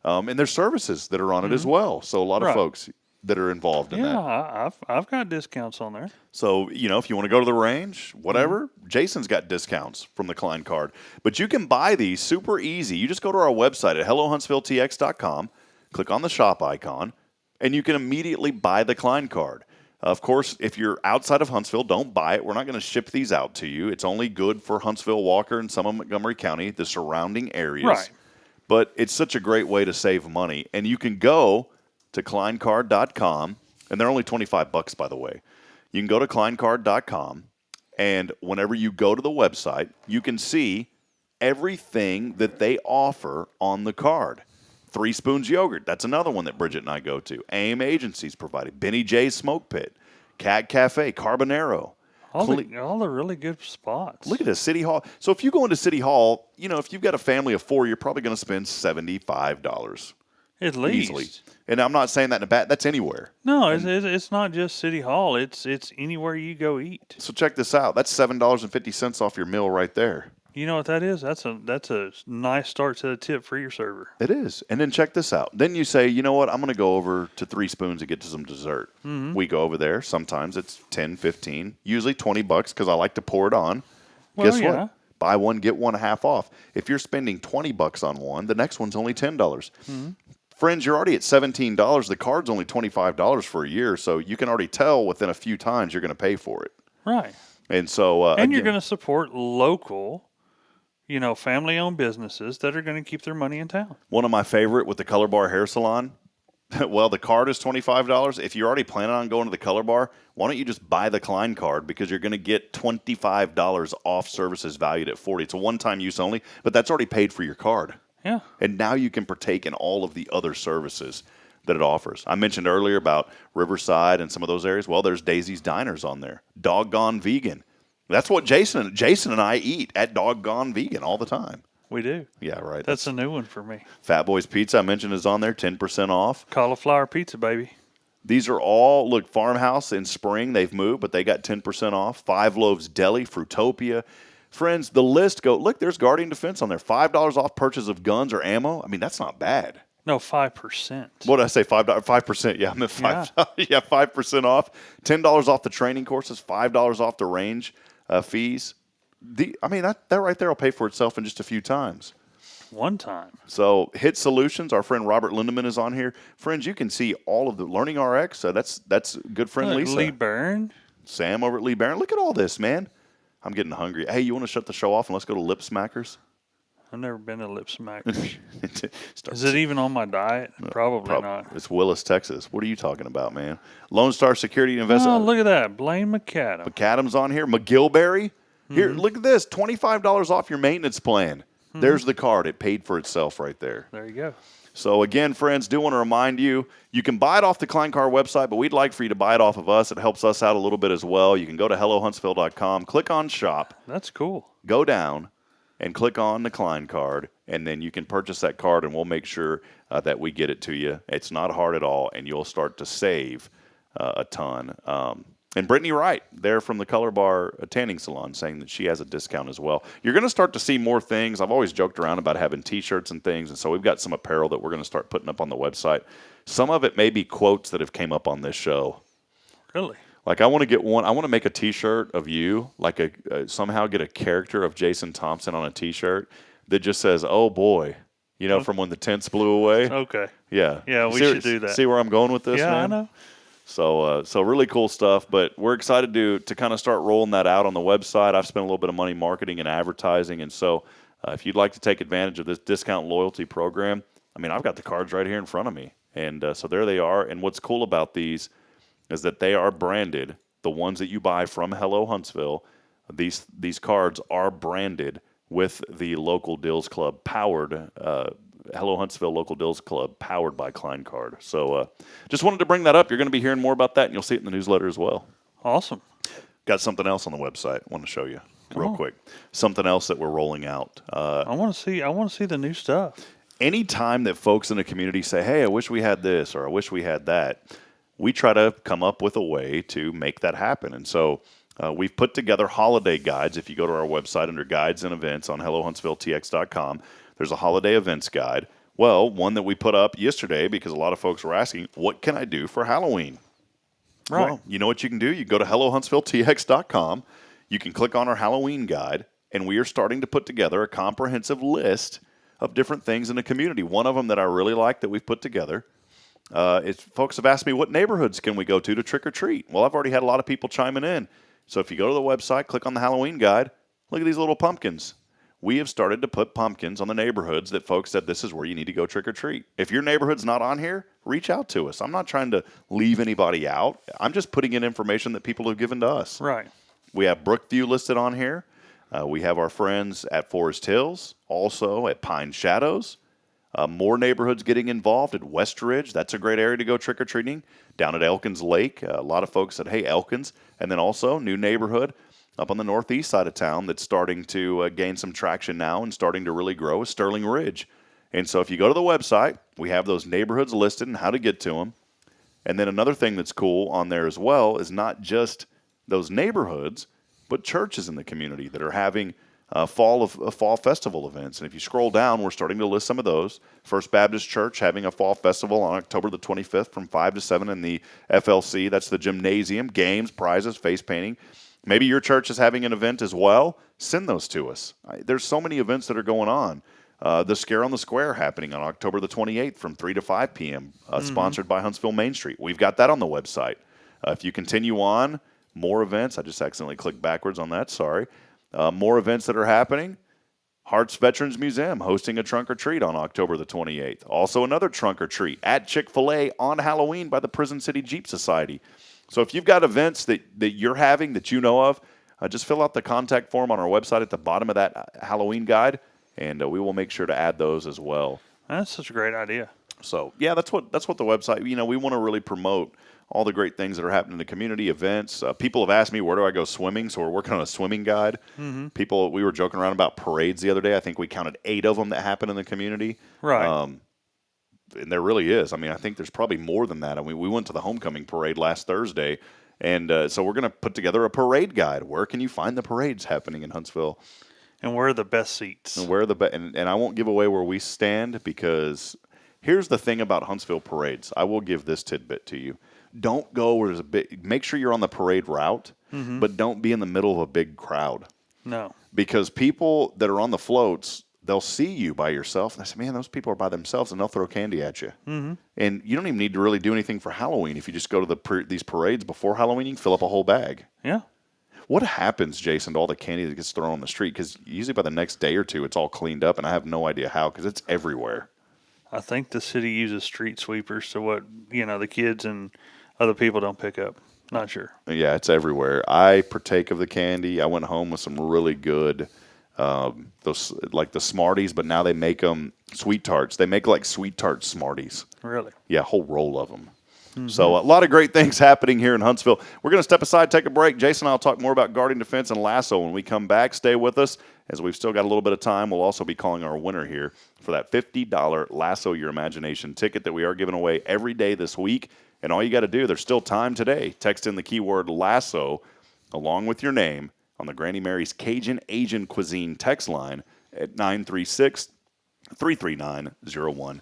And there's services that are on it as well. So a lot of folks that are involved in that. Yeah, I've got discounts on there. So, if you want to go to the range, whatever, Jason's got discounts from the Klein Card. But you can buy these super easy. You just go to our website at hellohuntsvilletx.com, click on the shop icon, and you can immediately buy the Klein Card. Of course, if you're outside of Huntsville, don't buy it. We're not going to ship these out to you. It's only good for Huntsville, Walker, and some of Montgomery County, the surrounding areas. Right. But it's such a great way to save money. And you can go to kleincard.com, and they're only $25, by the way. You can go to kleincard.com, and whenever you go to the website, you can see everything that they offer on the card. 3 Spoons Yogurt, that's another one that Bridget and I go to. AIM Agencies provided. Benny J's Smoke Pit, Cat Cafe, Carbonero. All the really good spots. Look at this, City Hall. So if you go into City Hall, if you've got a family of 4, you're probably going to spend $75. At least. Easily. And I'm not saying that in a bad, that's anywhere. No, it's not just City Hall. It's anywhere you go eat. So check this out. That's $7.50 off your meal right there. You know what that is? That's a nice start to the tip for your server. It is. And then check this out. Then you say, you know what? I'm going to go over to 3 Spoons and get to some dessert. Mm-hmm. We go over there. Sometimes it's $10, $15, usually $20 because I like to pour it on. Well, Guess what? Buy one, get one half off. If you're spending $20 on one, the next one's only $10. Mm-hmm. Friends, you're already at $17. The card's only $25 for a year, so you can already tell within a few times you're going to pay for it. Right. And so, and you're going to support local, family-owned businesses that are going to keep their money in town. One of my favorite with the Color Bar Hair Salon, Well, the card is $25. If you're already planning on going to the Color Bar, why don't you just buy the Klein card, because you're going to get $25 off services valued at $40. It's a one-time use only, but that's already paid for your card. Yeah. And now you can partake in all of the other services that it offers. I mentioned earlier about Riverside and some of those areas. Well, there's Daisy's Diners on there. Doggone Vegan. That's what Jason and I eat at Doggone Vegan all the time. We do. Yeah, right. That's a new one for me. Fat Boys Pizza I mentioned is on there, 10% off. Cauliflower pizza, baby. These are all, look, Farmhouse in Spring, they've moved, but they got 10% off. Five Loaves Deli, Fruitopia. Friends, the list look, there's Guardian Defense on there. $5 off purchase of guns or ammo. I mean, that's not bad. No, 5%. What did I say? 5%. Yeah, I meant 5. Yeah, 5% off. $10 off the training courses, $5 off the range fees. That right there will pay for itself in just a few times. One time. So Hit Solutions, our friend Robert Lindeman is on here. Friends, you can see all of the Learning RX. That's good friend Lisa. Lee Byrne. Sam over at Lee Barron. Look at all this, man. I'm getting hungry. Hey, you want to shut the show off and let's go to Lip Smackers? I've never been to Lip Smackers. Is it even on my diet? Probably not. It's Willis, Texas. What are you talking about, man? Lone Star Security Investment. Oh, look at that. Blaine McAdam. McAdam's on here. McGillberry. Here, look at this. $25 off your maintenance plan. There's the card. It paid for itself right there. There you go. So, again, friends, do want to remind you, you can buy it off the Klein Car website, but we'd like for you to buy it off of us. It helps us out a little bit as well. You can go to HelloHuntsville.com, click on Shop. That's cool. Go down and click on the Klein card, and then you can purchase that card, and we'll make sure that we get it to you. It's not hard at all, and you'll start to save a ton. And Brittany Wright, there from the Color Bar Tanning Salon, saying that she has a discount as well. You're going to start to see more things. I've always joked around about having T-shirts and things, and so we've got some apparel that we're going to start putting up on the website. Some of it may be quotes that have came up on this show. Really? Like I want to get one. I want to make a T-shirt of you, like somehow get a character of Jason Thompson on a T-shirt that just says, "Oh boy," from when the tents blew away. Okay. Yeah. Yeah, we should do that. See where I'm going with this, man? man? I know. So really cool stuff, but we're excited to kind of start rolling that out on the website. I've spent a little bit of money marketing and advertising, and so if you'd like to take advantage of this discount loyalty program, I've got the cards right here in front of me, and so there they are. And what's cool about these is that they are branded. The ones that you buy from Hello Huntsville, these cards are branded with the local Deals Club powered Hello Huntsville Local Deals Club powered by Klein Card. So just wanted to bring that up. You're going to be hearing more about that, and you'll see it in the newsletter as well. Awesome. Got something else on the website I want to show you real quick. Something else that we're rolling out. I want to see the new stuff. Anytime that folks in the community say, "Hey, I wish we had this," or "I wish we had that," we try to come up with a way to make that happen. And so we've put together holiday guides. If you go to our website under Guides and Events on HelloHuntsvilleTX.com, there's a holiday events guide. Well, one that we put up yesterday because a lot of folks were asking, what can I do for Halloween? Right. Well, you know what you can do? You can go to HelloHuntsvilleTX.com. You can click on our Halloween guide, and we are starting to put together a comprehensive list of different things in the community. One of them that I really like that we've put together is folks have asked me, what neighborhoods can we go to trick or treat? Well, I've already had a lot of people chiming in. So if you go to the website, click on the Halloween guide, look at these little pumpkins. We have started to put pumpkins on the neighborhoods that folks said this is where you need to go trick or treat. If your neighborhood's not on here, reach out to us. I'm not trying to leave anybody out. I'm just putting in information that people have given to us. Right. We have Brookview listed on here. We have our friends at Forest Hills, also at Pine Shadows. More neighborhoods getting involved at West Ridge. That's a great area to go trick-or-treating. Down at Elkins Lake, a lot of folks said, hey, Elkins. And then also new neighborhood up on the northeast side of town that's starting to gain some traction now and starting to really grow is Sterling Ridge. And so if you go to the website, we have those neighborhoods listed and how to get to them. And then another thing that's cool on there as well is not just those neighborhoods, but churches in the community that are having fall festival events. And if you scroll down, we're starting to list some of those. First Baptist Church having a fall festival on October the 25th from 5 to 7 in the FLC. That's the gymnasium, games, prizes, face painting. Maybe your church is having an event as well. Send those to us. There's so many events that are going on. The Scare on the Square happening on October the 28th from 3 to 5 p.m., sponsored by Huntsville Main Street. We've got that on the website. If you continue on, more events. I just accidentally clicked backwards on that. Sorry. More events that are happening. Harts Veterans Museum hosting a trunk or treat on October the 28th. Also another trunk or treat at Chick-fil-A on Halloween by the Prison City Jeep Society. So if you've got events that you're having that you know of, just fill out the contact form on our website at the bottom of that Halloween guide, and we will make sure to add those as well. That's such a great idea. So, yeah, that's what the website, we want to really promote all the great things that are happening in the community, events. People have asked me, where do I go swimming? So we're working on a swimming guide. Mm-hmm. We were joking around about parades the other day. I think we counted 8 of them that happen in the community. Right. And there really is. I mean, I think there's probably more than that. I mean, we went to the homecoming parade last Thursday, and so we're going to put together a parade guide. Where can you find the parades happening in Huntsville? And where are the best seats? And and I won't give away where we stand, because here's the thing about Huntsville parades. I will give this tidbit to you. Don't go where there's a big. Make sure you're on the parade route, but don't be in the middle of a big crowd. No. Because people that are on the floats, they'll see you by yourself, and they say, man, those people are by themselves, and they'll throw candy at you. Mm-hmm. And you don't even need to really do anything for Halloween. If you just go to these parades before Halloween, you can fill up a whole bag. Yeah. What happens, Jason, to all the candy that gets thrown on the street? Because usually by the next day or two, it's all cleaned up, and I have no idea how, because it's everywhere. I think the city uses street sweepers to what, the kids and other people don't pick up. Not sure. Yeah, it's everywhere. I partake of the candy. I went home with some really good, those like the Smarties, but now they make them sweet tarts. They make like sweet tart Smarties. Really? Yeah, a whole roll of them. So a lot of great things happening here in Huntsville. We're going to step aside, take a break. Jason and I will talk more about Guardian Defense and Lasso when we come back. Stay with us, as we've still got a little bit of time. We'll also be calling our winner here for that $50 Lasso Your Imagination ticket that we are giving away every day this week. And all you got to do, there's still time today. Text in the keyword Lasso along with your name on the Granny Mary's Cajun Asian Cuisine text line at 936-339-0139.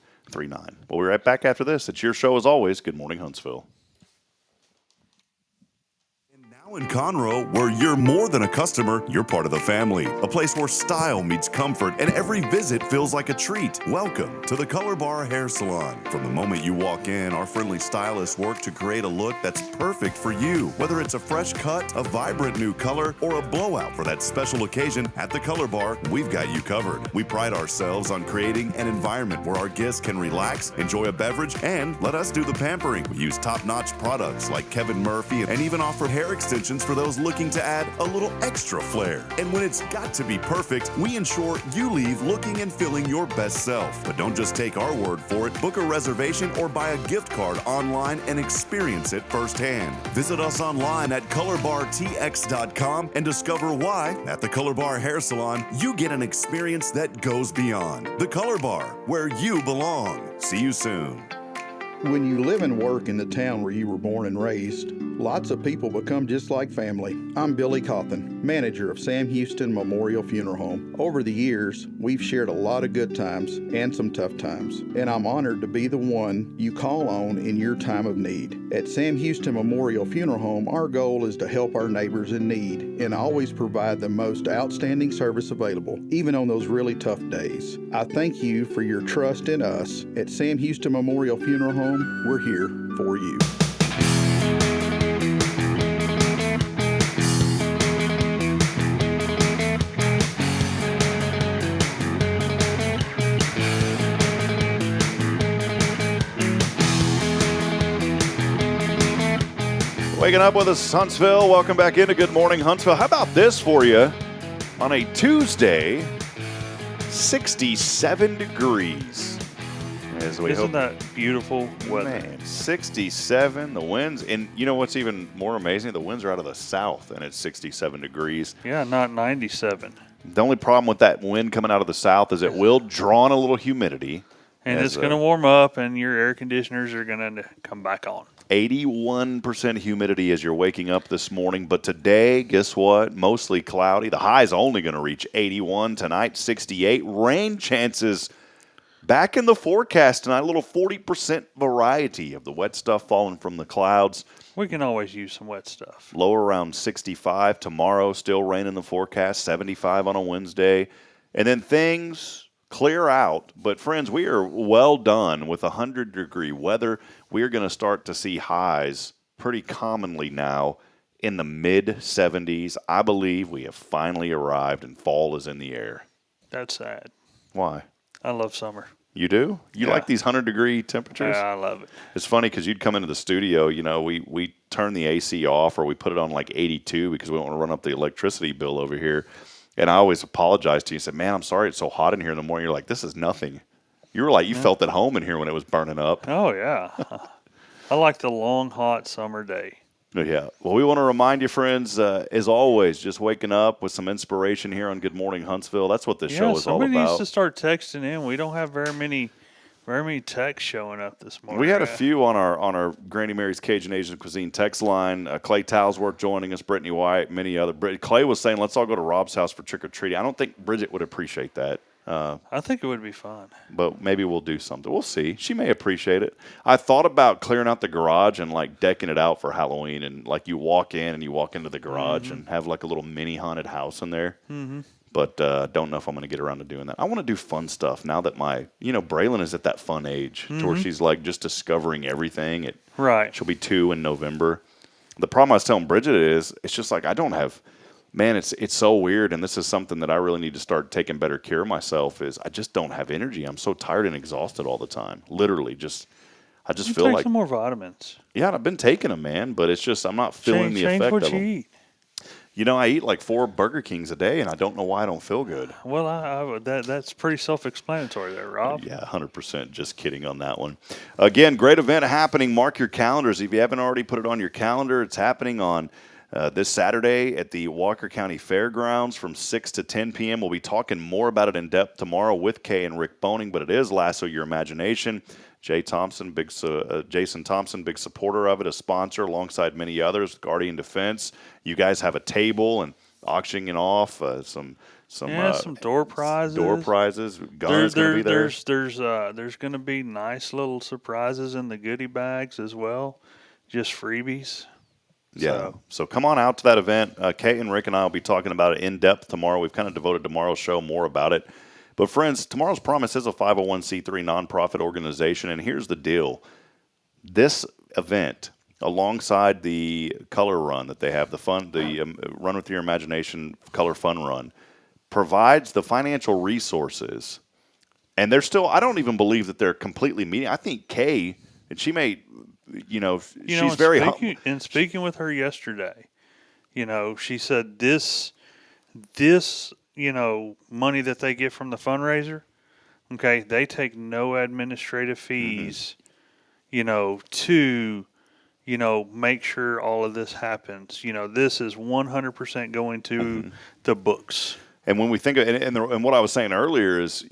We'll be right back after this. It's your show as always. Good morning, Huntsville. In Conroe, where you're more than a customer, you're part of the family. A place where style meets comfort and every visit feels like a treat. Welcome to the Color Bar Hair Salon. From the moment you walk in, our friendly stylists work to create a look that's perfect for you. Whether it's a fresh cut, a vibrant new color, or a blowout for that special occasion, at the Color Bar, we've got you covered. We pride ourselves on creating an environment where our guests can relax, enjoy a beverage, and let us do the pampering. We use top-notch products like Kevin Murphy and even offer hair extensions for those looking to add a little extra flair. And when it's got to be perfect, we ensure you leave looking and feeling your best self. But don't just take our word for it. Book a reservation or buy a gift card online and experience it firsthand. Visit us online at colorbartx.com and discover why at the Color Bar Hair Salon you get an experience that goes beyond. The Color Bar, where you belong. See you soon. When you live and work in the town where you were born and raised, lots of people become just like family. I'm Billy Cawthon, manager of Sam Houston Memorial Funeral Home. Over the years, we've shared a lot of good times and some tough times, and I'm honored to be the one you call on in your time of need. At Sam Houston Memorial Funeral Home, our goal is to help our neighbors in need and always provide the most outstanding service available, even on those really tough days. I thank you for your trust in us. At Sam Houston Memorial Funeral Home, we're here for you. Waking up with us, Huntsville. Welcome back into Good Morning Huntsville. How about this for you? On a Tuesday, 67 degrees. Isn't that beautiful weather? Man, 67, the winds. And you know what's even more amazing? The winds are out of the south, and it's 67 degrees. Yeah, not 97. The only problem with that wind coming out of the south is it will draw in a little humidity. And it's going to warm up, and your air conditioners are going to come back on. 81% humidity as you're waking up this morning. But today, guess what? Mostly cloudy. The high's only going to reach 81 tonight, 68. Rain chances back in the forecast tonight. A little 40% variety of the wet stuff falling from the clouds. We can always use some wet stuff. Low around 65 tomorrow. Still rain in the forecast. 75 on a Wednesday. And then things clear out. But, friends, we are well done with 100-degree weather. We are going to start to see highs pretty commonly now in the mid-70s. I believe we have finally arrived and fall is in the air. That's sad. Why? I love summer. You do? You Yeah. like these 100-degree temperatures? Yeah, I love it. It's funny because you'd come into the studio, we turn the AC off or we put it on like 82 because we don't want to run up the electricity bill over here. And I always apologize to you and said, man, I'm sorry it's so hot in here in the morning. You're like, this is nothing. You were like, you felt at home in here when it was burning up. Oh, yeah. I like the long, hot summer day. Yeah. Well, we want to remind you, friends, as always, just waking up with some inspiration here on Good Morning Huntsville. That's what this show is all Somebody needs about. to start texting in. We don't have very many texts showing up this morning. We had a few on our Granny Mary's Cajun Asian Cuisine text line. Clay Talsworth joining us, Brittany White, many other. Clay was saying, let's all go to Rob's house for trick-or-treating. I don't think Bridget would appreciate that. I think it would be fun. But maybe we'll do something. We'll see. She may appreciate it. I thought about clearing out the garage and like decking it out for Halloween, and like you walk in and you walk into the garage and have like a little mini haunted house in there. Mm-hmm. But don't know if I'm going to get around to doing that. I want to do fun stuff now that Braylon is at that fun age to where she's like just discovering everything. Right. She'll be 2 in November. The problem I was telling Bridget is it's just like I don't have. Man, it's so weird, and this is something that I really need to start taking better care of myself, is I just don't have energy. I'm so tired and exhausted all the time. Literally, I just feel take like... some more vitamins. Yeah, I've been taking them, man, but it's just I'm not feeling the effect of them. Change what you eat. I eat like 4 Burger Kings a day, and I don't know why I don't feel good. Well, that's pretty self-explanatory there, Rob. Yeah, 100%. Just kidding on that one. Again, great event happening. Mark your calendars. If you haven't already put it on your calendar, it's happening on... this Saturday at the Walker County Fairgrounds from 6 to 10 p.m. We'll be talking more about it in depth tomorrow with Kay and Rick Boning, but it is Lasso Your Imagination. Jason Thompson, big supporter of it, a sponsor alongside many others, Guardian Defense. You guys have a table and auctioning off some door prizes. Guns going to be there. There's going to be nice little surprises in the goodie bags as well, just freebies. Yeah, so come on out to that event. Kate and Rick and I will be talking about it in depth tomorrow. We've kind of devoted tomorrow's show more about it. But friends, Tomorrow's Promise is a 501c3 nonprofit organization, and here's the deal. This event, alongside the color run that they have, the Run With Your Imagination color fun run, provides the financial resources. And they're still, I don't even believe that they're completely meeting. I think Kay, and she may... she's very humble. And speaking with her yesterday, she said this, money that they get from the fundraiser, okay, they take no administrative fees, to, make sure all of this happens. This is 100% going to the books. And when we think of and what I was saying earlier is,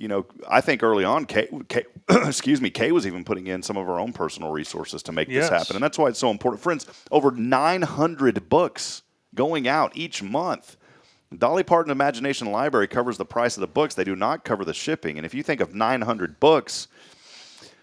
I think early on, Kay was even putting in some of her own personal resources to make this happen. And that's why it's so important. Friends, over 900 books going out each month. Dolly Parton Imagination Library covers the price of the books. They do not cover the shipping. And if you think of 900 books...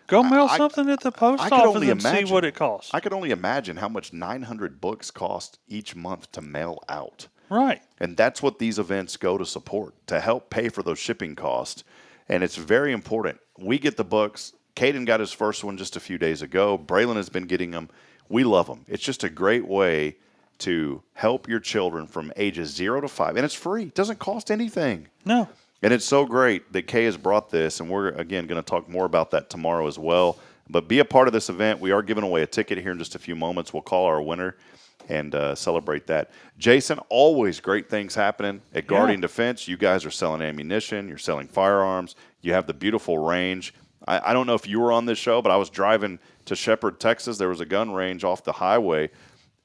Go mail something at the post office and see what it costs. I could only imagine how much 900 books cost each month to mail out. Right. And that's what these events go to support, to help pay for those shipping costs. And it's very important. We get the books. Caden got his first one just a few days ago. Braylon has been getting them. We love them. It's just a great way to help your children from ages 0 to 5. And it's free. It doesn't cost anything. No. And it's so great that Kay has brought this, and we're, again, going to talk more about that tomorrow as well. But be a part of this event. We are giving away a ticket here in just a few moments. We'll call our winner and celebrate that. Jason, always great things happening at Guardian Defense. You guys are selling ammunition. You're selling firearms. You have the beautiful range. I don't know if you were on this show, but I was driving to Shepherd, Texas. There was a gun range off the highway.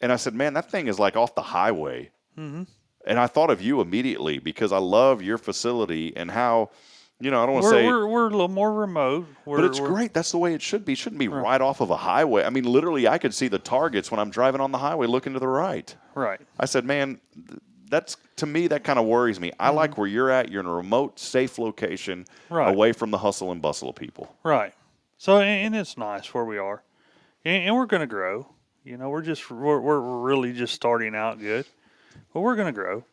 And I said, man, that thing is like off the highway. Mm-hmm. And I thought of you immediately because I love your facility and how, I don't want to say... We're a little more remote. But it's great. That's the way it should be. It shouldn't be right off of a highway. I mean, literally, I could see the targets when I'm driving on the highway looking to the right. Right. I said, man, to me, that kind of worries me. I like where you're at. You're in a remote, safe location away from the hustle and bustle of people. Right. So, and it's nice where we are. And we're going to grow. We're really just starting out good. But we're going to grow.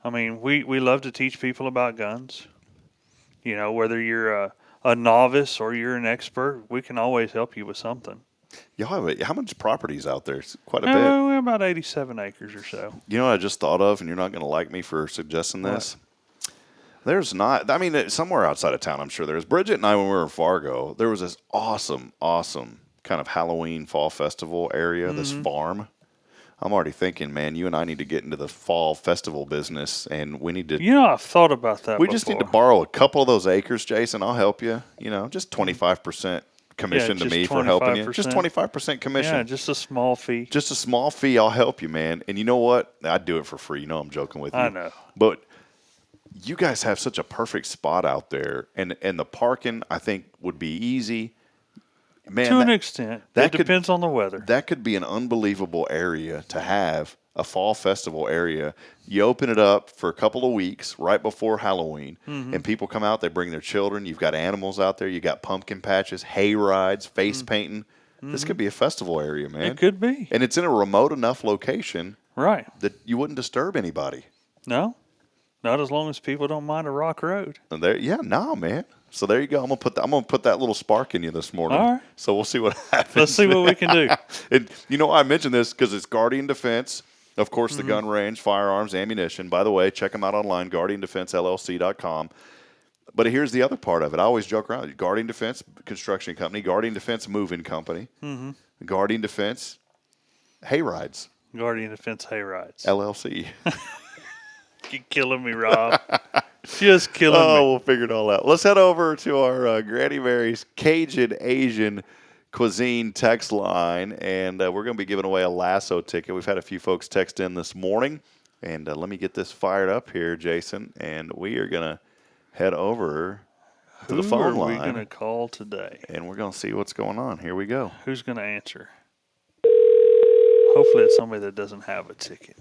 I mean, we love to teach people about guns. Whether you're a novice or you're an expert, we can always help you with something. Y'all have how much property's out there? It's quite a bit. We're about 87 acres or so. You know what I just thought of, and you're not going to like me for suggesting this? There's not. I mean, somewhere outside of town, I'm sure there is. Bridget and I, when we were in Fargo, there was this awesome kind of Halloween fall festival area, this farm. I'm already thinking, man, you and I need to get into the fall festival business, and we need to. I've thought about that. We just need to borrow a couple of those acres, Jason. I'll help you. Just 25% commission to me for helping you. Just 25% commission. Yeah, just a small fee. Just a small fee. I'll help you, man. And you know what? I'd do it for free. I'm joking with you. I know. But you guys have such a perfect spot out there, and the parking, I think, would be easy. Man, to an extent. It depends on the weather. That could be an unbelievable area to have, a fall festival area. You open it up for a couple of weeks right before Halloween, and people come out, they bring their children. You've got animals out there. You got pumpkin patches, hay rides, face painting. This could be a festival area, man. It could be. And it's in a remote enough location right, that you wouldn't disturb anybody. No, not as long as people don't mind a rock road. And man. So there you go. I'm gonna put that little spark in you this morning. All right. So we'll see what happens. Let's see what we can do. And I mentioned this because it's Guardian Defense, of course, the gun range, firearms, ammunition. By the way, check them out online, GuardianDefenseLLC.com. But here's the other part of it. I always joke around. Guardian Defense Construction Company, Guardian Defense Moving Company, Guardian Defense Hay Rides. Guardian Defense Hay Rides. LLC. You're killing me, Rob. Just killing me. Oh, we'll figure it all out. Let's head over to our Granny Mary's Cajun Asian Cuisine text line, and we're going to be giving away a lasso ticket. We've had a few folks text in this morning, and let me get this fired up here, Jason, and we are going to head over to the phone line. Who are we going to call today? And we're going to see what's going on. Here we go. Who's going to answer? Hopefully it's somebody that doesn't have a ticket.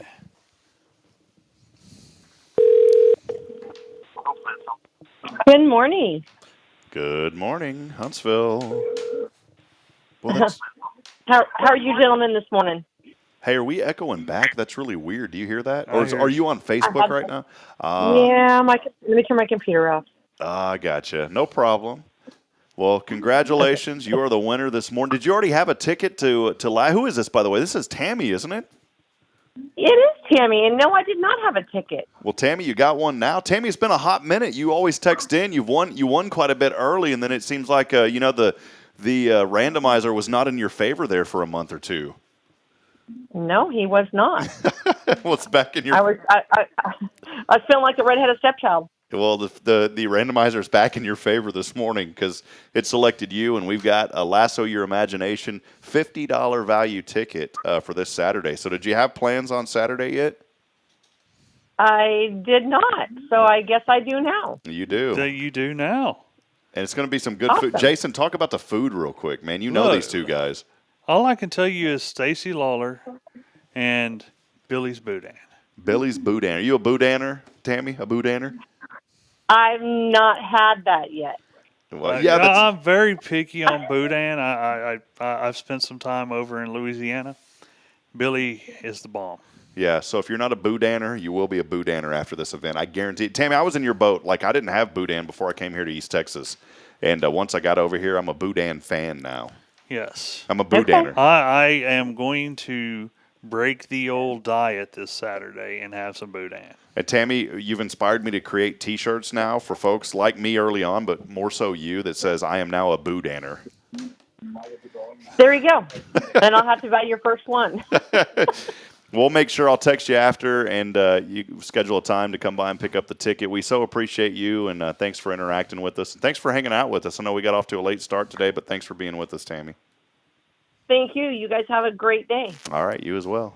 Good morning. Good morning, Huntsville. Well, how are you gentlemen this morning? Hey, are we echoing back? That's really weird. Do you hear that? Or are you on Facebook right now? Yeah, let me turn my computer off. I gotcha. No problem. Well, congratulations. You are the winner this morning. Did you already have a ticket to who is this, by the way? This is Tammy, isn't it? It is Tammy, and no, I did not have a ticket. Well, Tammy, you got one now. Tammy, it's been a hot minute. You always text in. You won quite a bit early, and then it seems like the randomizer was not in your favor there for a month or two. No, he was not. Well, it's back in your. I was feeling like the redheaded stepchild. Well, the randomizer is back in your favor this morning because it selected you, and we've got a Lasso Your Imagination $50 value ticket for this Saturday. So did you have plans on Saturday yet? I did not, so I guess I do now. You do. You do now. And it's going to be some good food. Jason, talk about the food real quick, man. You know these two guys. All I can tell you is Stacy Lawler and Billy's Boudin. Billy's Boudin. Are you a Boudinner, Tammy? A Boudinner? I've not had that yet. Well, I'm very picky on Boudin. I've spent some time over in Louisiana. Billy is the bomb. Yeah, so if you're not a Boudinner, you will be a Boudinner after this event. I guarantee it. Tammy, I was in your boat. Like, I didn't have Boudin before I came here to East Texas. And once I got over here, I'm a Boudin fan now. Yes. I'm a Boudinner. I am going to break the old diet this Saturday and have some Boudin. And Tammy, you've inspired me to create T-shirts now for folks like me early on, but more so you, that says I am now a Boudinner. There you go. Then I'll have to buy your first one. We'll make sure I'll text you after, and you schedule a time to come by and pick up the ticket. We so appreciate you, and thanks for interacting with us. And thanks for hanging out with us. I know we got off to a late start today, but thanks for being with us, Tammy. Thank you. You guys have a great day. All right, you as well.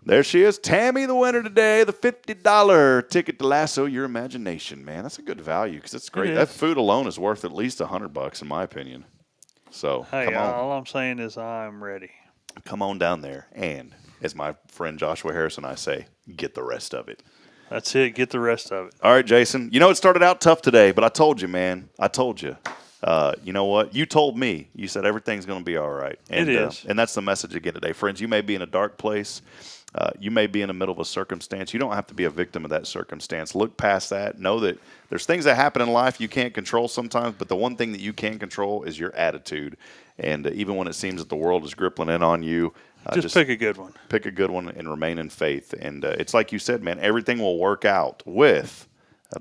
There she is, Tammy, the winner today, the $50 ticket to Lasso Your Imagination. Man, that's a good value because it's great. That food alone is worth at least $100 in my opinion. So, hey, come on. All I'm saying is I'm ready. Come on down there, and as my friend Joshua Harris and I say, get the rest of it. That's it. Get the rest of it. All right, Jason. You know, it started out tough today, but I told you, man. I told you. You know what? You told me. You said everything's going to be all right. And, it is. And that's the message again today. Friends, you may be in a dark place. You may be in the middle of a circumstance. You don't have to be a victim of that circumstance. Look past that. Know that there's things that happen in life you can't control sometimes, but the one thing that you can control is your attitude. And even when it seems that the world is gripping in on you, just pick a good one. Pick a good one and remain in faith. And it's like you said, man, everything will work out with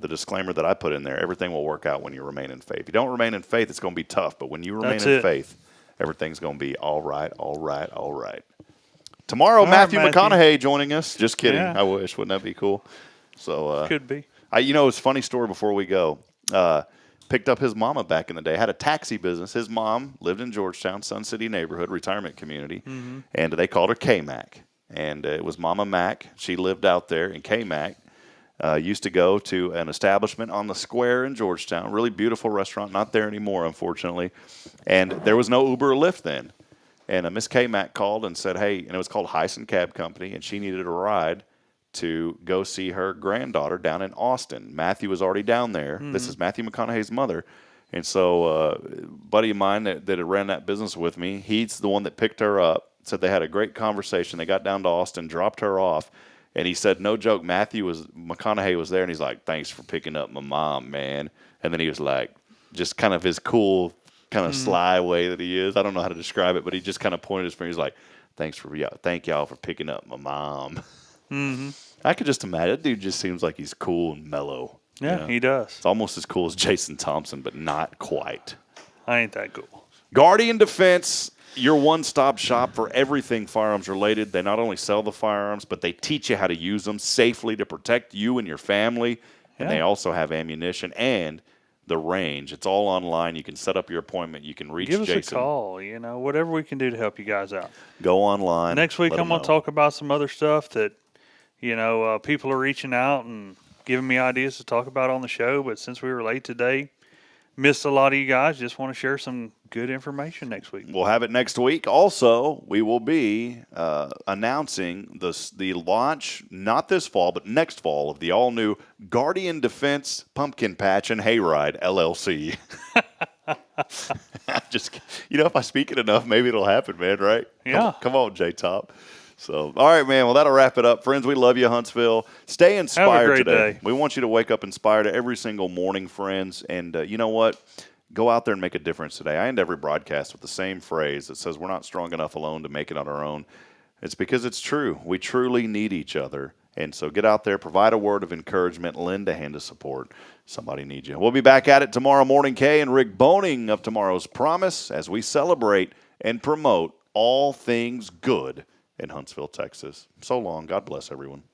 the disclaimer that I put in there, everything will work out when you remain in faith. If you don't remain in faith, it's going to be tough. But when you remain That's in it. faith, everything's going to be all right, all right, all right. Tomorrow, All right, Matthew Matthew. McConaughey joining us. Just kidding. Yeah. I wish. Wouldn't that be cool? So Could be. it's a funny story before we go. Picked up his mama back in the day. Had a taxi business. His mom lived in Georgetown, Sun City neighborhood, retirement community. Mm-hmm. And they called her K-Mac. And it was Mama Mac. She lived out there. And K-Mac used to go to an establishment on the square in Georgetown. Really beautiful restaurant. Not there anymore, unfortunately. And there was no Uber or Lyft then. And Miss K-Mac called and said, hey, and it was called Hyson Cab Company, and she needed a ride to go see her granddaughter down in Austin. Matthew was already down there. Mm-hmm. This is Matthew McConaughey's mother. And so a buddy of mine that had ran that business with me, he's the one that picked her up, said they had a great conversation. They got down to Austin, dropped her off, and he said, no joke, McConaughey was there, and he's like, thanks for picking up my mom, man. And then he was like, just kind of his cool, kind of sly way that he is. I don't know how to describe it, but he just kind of pointed his finger. He's like, thank y'all for picking up my mom. Mm-hmm. I could just imagine. That dude just seems like he's cool and mellow. Yeah, he does. It's almost as cool as Jason Thompson, but not quite. I ain't that cool. Guardian Defense, your one-stop shop for everything firearms related. They not only sell the firearms, but they teach you how to use them safely to protect you and your family. And they also have ammunition and the range. It's all online. You can set up your appointment. You can reach Give us Jason. a call, whatever we can do to help you guys out. Go online. Next week, I'm going to talk about some other stuff that, people are reaching out and giving me ideas to talk about on the show. But since we were late today, missed a lot of you guys, just want to share some good information next week. We'll have it next week. Also, we will be announcing the launch, not this fall, but next fall, of the all-new Guardian Defense Pumpkin Patch and Hayride LLC. Just, if I speak it enough, maybe it'll happen, man, right? Yeah. Come on, J-Top. So, all right, man. Well, that'll wrap it up. Friends, we love you, Huntsville. Stay inspired Have a great today. day. We want you to wake up inspired every single morning, friends. And you know what? Go out there and make a difference today. I end every broadcast with the same phrase that says we're not strong enough alone to make it on our own. It's because it's true. We truly need each other. And so get out there, provide a word of encouragement, lend a hand of support. Somebody needs you. We'll be back at it tomorrow morning, Kay and Rick Boning of Tomorrow's Promise, as we celebrate and promote all things good in Huntsville, Texas. So long. God bless everyone.